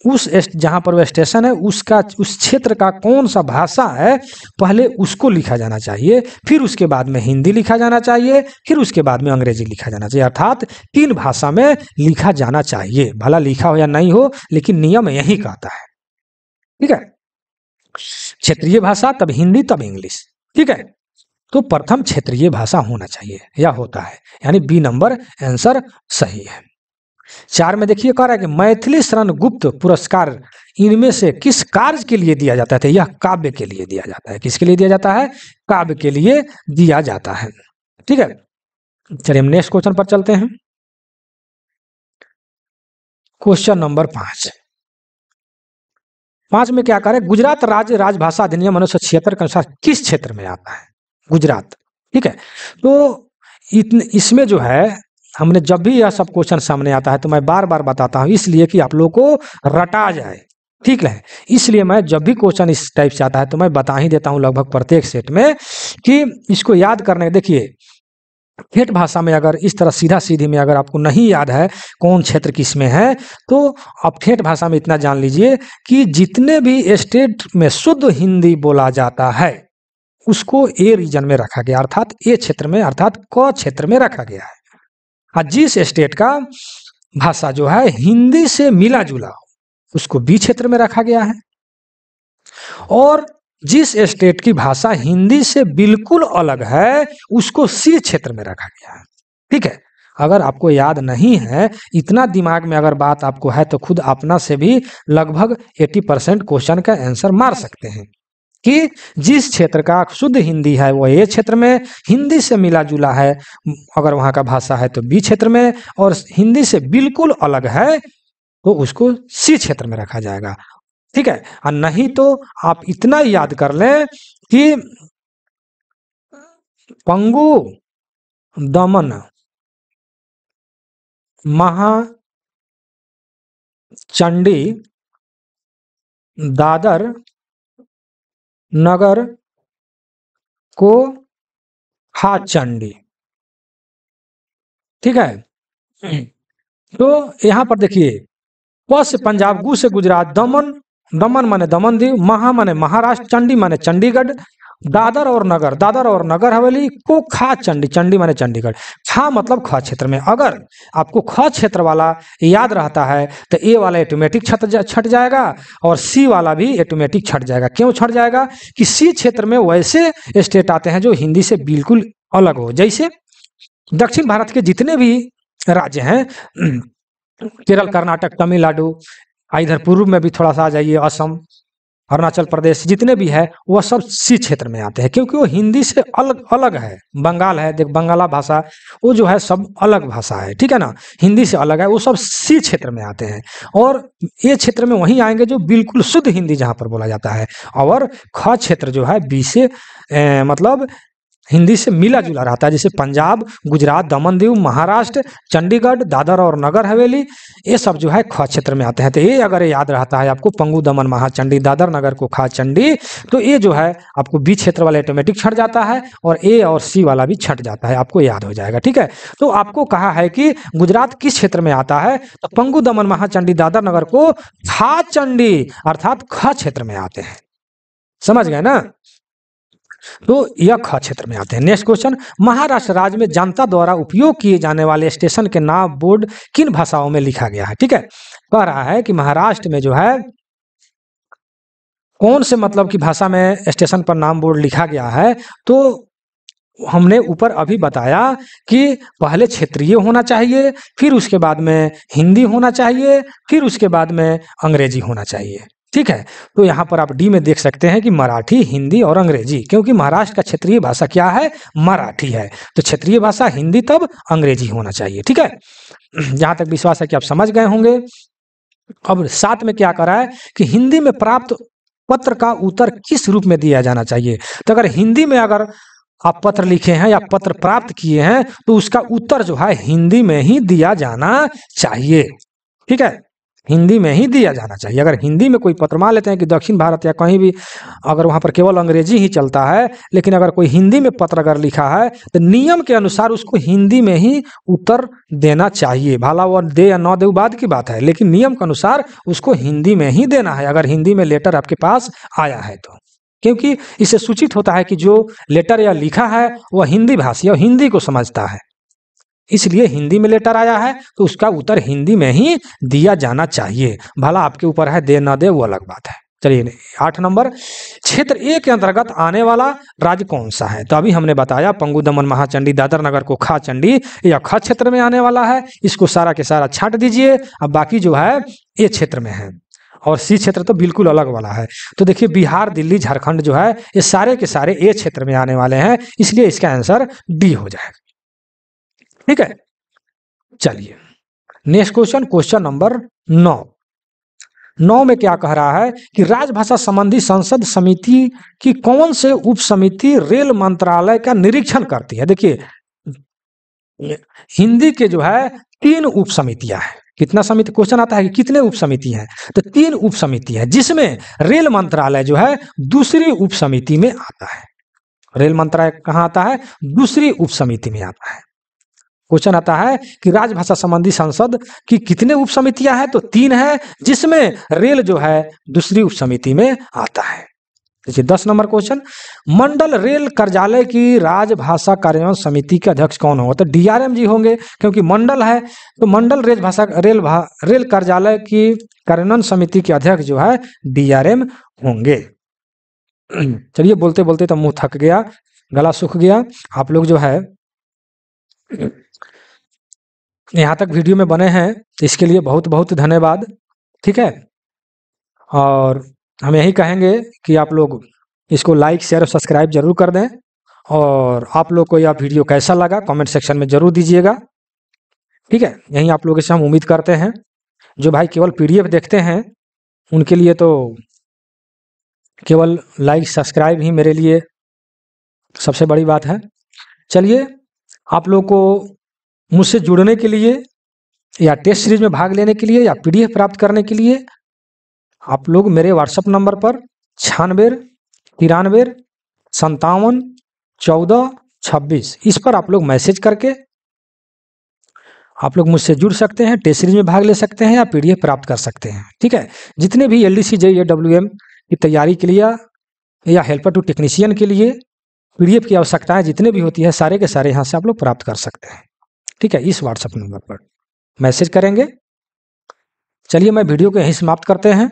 जहां पर वह स्टेशन है उसका, उस क्षेत्र का कौन सा भाषा है, पहले उसको लिखा जाना चाहिए, फिर उसके बाद में हिंदी लिखा जाना चाहिए, फिर उसके बाद में अंग्रेजी लिखा जाना चाहिए। अर्थात 3 भाषा में लिखा जाना चाहिए, भला लिखा हो या नहीं हो, लेकिन नियम यही कहता है। ठीक है, क्षेत्रीय भाषा, तब हिंदी, तब इंग्लिश। ठीक है, तो प्रथम क्षेत्रीय भाषा होना चाहिए या होता है, यानी बी नंबर आंसर सही है। 4 में देखिए कह रहा है कि मैथिली शरण गुप्त पुरस्कार इनमें से किस कार्य के लिए दिया जाता है? यह काव्य के लिए दिया जाता है। किसके लिए दिया जाता है? काव्य के लिए दिया जाता है। ठीक है, चलिए हम नेक्स्ट क्वेश्चन पर चलते हैं। क्वेश्चन नंबर 5 में क्या करें? गुजरात राज्य राजभाषा अधिनियम 1976 के अनुसार किस क्षेत्र में आता है? गुजरात। ठीक है, तो इसमें जो है हमने जब भी यह सब क्वेश्चन सामने आता है तो मैं बार बार बताता हूं, इसलिए कि आप लोगों को रटा जाए। ठीक है, इसलिए मैं जब भी क्वेश्चन इस टाइप से आता है तो मैं बता ही देता हूं लगभग प्रत्येक सेट में कि इसको याद करने। देखिए ठेठ भाषा में अगर इस तरह सीधा सीधी में अगर आपको नहीं याद है कौन क्षेत्र किस में है, तो आप ठेठ भाषा में इतना जान लीजिए कि जितने भी स्टेट में शुद्ध हिंदी बोला जाता है उसको ए रीजन में रखा गया, अर्थात ए क्षेत्र में, अर्थात क क्षेत्र में रखा गया है। जिस स्टेट का भाषा जो है हिंदी से मिला जुला उसको बी क्षेत्र में रखा गया है, और जिस स्टेट की भाषा हिंदी से बिल्कुल अलग है उसको सी क्षेत्र में रखा गया है। ठीक है, अगर आपको याद नहीं है, इतना दिमाग में अगर बात आपको है तो खुद अपना से भी लगभग 80% क्वेश्चन का आंसर मार सकते हैं कि जिस क्षेत्र का शुद्ध हिंदी है वो ए क्षेत्र में, हिंदी से मिला जुला है अगर वहां का भाषा है तो बी क्षेत्र में, और हिंदी से बिल्कुल अलग है तो उसको सी क्षेत्र में रखा जाएगा। ठीक है, और नहीं तो आप इतना याद कर लें कि पंगु, दमन, महा, चंडी, दादर, नगर को खा चंडी। ठीक है, तो यहां पर देखिए प से पंजाब, गु से गुजरात, दमन, दमन माने दमन दीव, महा माने महाराष्ट्र, चंडी माने चंडीगढ़, दादर और नगर हवेली, को खा चंडी, चंडी माने चंडीगढ़, खा मतलब ख क्षेत्र में। अगर आपको ख क्षेत्र वाला याद रहता है तो ए वाला ऑटोमेटिक छट जाएगा और सी वाला भी ऑटोमेटिक छट जाएगा। क्यों छट जाएगा? कि सी क्षेत्र में वैसे स्टेट आते हैं जो हिंदी से बिल्कुल अलग हो, जैसे दक्षिण भारत के जितने भी राज्य हैं, केरल, कर्नाटक, तमिलनाडु, इधर पूर्व में भी थोड़ा सा आ जाइए, असम, अरुणाचल प्रदेश, जितने भी है वह सब सी क्षेत्र में आते हैं क्योंकि वो हिंदी से अलग अलग है। बंगाल है, देख बंगाला भाषा वो जो है सब अलग भाषा है। ठीक है ना, हिंदी से अलग है, वो सब सी क्षेत्र में आते हैं, और ये क्षेत्र में वहीं आएंगे जो बिल्कुल शुद्ध हिंदी जहां पर बोला जाता है, और ख क्षेत्र जो है बी से मतलब हिंदी से मिला जुला रहता है, जैसे पंजाब, गुजरात, दमन दीव, महाराष्ट्र, चंडीगढ़, दादर और नगर हवेली, ये सब जो है ख क्षेत्र में आते हैं। तो ये अगर याद रहता है आपको पंगु, दमन, महा, चंडी, दादर, नगर को खा चंडी, तो ये जो है आपको बी क्षेत्र वाला ऑटोमेटिक छट जाता है और ए और सी वाला भी छट जाता है, आपको याद हो जाएगा। ठीक है, तो आपको कहा है कि गुजरात किस क्षेत्र में आता है, तो पंगु, दमन, महा, चंडी, दादर, नगर को खा चंडी अर्थात ख क्षेत्र में आते हैं। समझ गए ना, तो यह ख क्षेत्र में आते हैं। नेक्स्ट क्वेश्चन, महाराष्ट्र राज्य में जनता द्वारा उपयोग किए जाने वाले स्टेशन के नाम बोर्ड किन भाषाओं में लिखा गया है? ठीक है, कह रहा है कि महाराष्ट्र में जो है कौन से मतलब की भाषा में स्टेशन पर नाम बोर्ड लिखा गया है, तो हमने ऊपर अभी बताया कि पहले क्षेत्रीय होना चाहिए, फिर उसके बाद में हिंदी होना चाहिए, फिर उसके बाद में अंग्रेजी होना चाहिए। ठीक है, तो यहाँ पर आप डी में देख सकते हैं कि मराठी, हिंदी और अंग्रेजी, क्योंकि महाराष्ट्र का क्षेत्रीय भाषा क्या है? मराठी है, तो क्षेत्रीय भाषा हिंदी तब अंग्रेजी होना चाहिए। ठीक है, जहां तक विश्वास है कि आप समझ गए होंगे। अब 7 में क्या करा है कि हिंदी में प्राप्त पत्र का उत्तर किस रूप में दिया जाना चाहिए? तो अगर हिंदी में अगर आप पत्र लिखे हैं या पत्र प्राप्त किए हैं तो उसका उत्तर जो है हिंदी में ही दिया जाना चाहिए। ठीक है, हिंदी में ही दिया जाना चाहिए। अगर हिंदी में कोई पत्र, मान लेते हैं कि दक्षिण भारत या कहीं भी अगर वहाँ पर केवल अंग्रेजी ही चलता है, लेकिन अगर कोई हिंदी में पत्र अगर लिखा है तो नियम के अनुसार उसको हिंदी में ही उत्तर देना चाहिए। भला वो दे या ना दे वो बाद की बात है, लेकिन नियम के अनुसार उसको हिंदी में ही देना है, अगर हिंदी में लेटर आपके पास आया है तो। क्योंकि इससे सूचित होता है कि जो लेटर या लिखा है वह हिंदी भाषी और हिंदी को समझता है, इसलिए हिंदी में लेटर आया है तो उसका उत्तर हिंदी में ही दिया जाना चाहिए। भला आपके ऊपर है दे ना दे वो अलग बात है। चलिए 8 नंबर, क्षेत्र ए के अंतर्गत आने वाला राज्य कौन सा है? तो अभी हमने बताया पंगु दमन महाचंडी दादर नगर कोखा चंडी, यह ख क्षेत्र में आने वाला है, इसको सारा के सारा छांट दीजिए। अब बाकी जो है ए क्षेत्र में है और सी क्षेत्र तो बिल्कुल अलग वाला है। तो देखिए बिहार, दिल्ली, झारखंड जो है ये सारे के सारे ए क्षेत्र में आने वाले हैं, इसलिए इसका आंसर डी हो जाएगा। ठीक है, चलिए नेक्स्ट क्वेश्चन, क्वेश्चन नंबर 9 में क्या कह रहा है कि राजभाषा संबंधी संसद समिति की कौन से उप समिति रेल मंत्रालय का निरीक्षण करती है? देखिए हिंदी के जो है 3 उप समितियां हैं। कितना समिति, क्वेश्चन आता है कि कितने उप समिति हैं, तो 3 उप समिति है, जिसमें रेल मंत्रालय जो है दूसरी उप समिति में आता है। रेल मंत्रालय कहाँ आता है? दूसरी उप समिति में आता है। क्वेश्चन आता है कि राजभाषा संबंधी संसद की कितने उप समितियां हैं, तो 3 है, जिसमें रेल जो है दूसरी उप समिति में आता है। देखिए 10 नंबर क्वेश्चन, मंडल रेल कार्यालय की राजभाषा कार्यान्वयन समिति के अध्यक्ष कौन होगा? तो डीआरएम जी होंगे, क्योंकि मंडल है तो मंडल रेल कार्यालय की कार्यान्वयन समिति के अध्यक्ष जो है डीआरएम होंगे। चलिए बोलते बोलते तो मुंह थक गया, गला सूख गया। आप लोग जो है यहाँ तक वीडियो में बने हैं इसके लिए बहुत बहुत धन्यवाद। ठीक है, और हम यही कहेंगे कि आप लोग इसको लाइक शेयर और सब्सक्राइब जरूर कर दें, और आप लोग को यह वीडियो कैसा लगा कमेंट सेक्शन में जरूर दीजिएगा। ठीक है, यही आप लोगों से हम उम्मीद करते हैं। जो भाई केवल पीडीएफ देखते हैं उनके लिए तो केवल लाइक सब्सक्राइब ही मेरे लिए सबसे बड़ी बात है। चलिए आप लोग को मुझसे जुड़ने के लिए या टेस्ट सीरीज में भाग लेने के लिए या पीडीएफ प्राप्त करने के लिए आप लोग मेरे व्हाट्सएप नंबर पर 96 93 57 14 26 इस पर आप लोग मैसेज करके आप लोग मुझसे जुड़ सकते हैं, टेस्ट सीरीज में भाग ले सकते हैं या पीडीएफ प्राप्त कर सकते हैं। ठीक है, जितने भी एलडीसी JEE की तैयारी के लिए या हेल्पर टू टेक्नीशियन के लिए पीडीएफ की आवश्यकताएं जितने भी होती है सारे के सारे यहाँ से आप लोग प्राप्त कर सकते हैं। ठीक है, इस व्हाट्सएप नंबर पर मैसेज करेंगे। चलिए मैं वीडियो को यहीं समाप्त करते हैं।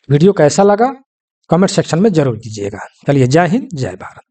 वीडियो कैसा लगा कमेंट सेक्शन में जरूर दीजिएगा। चलिए जय हिंद जय भारत।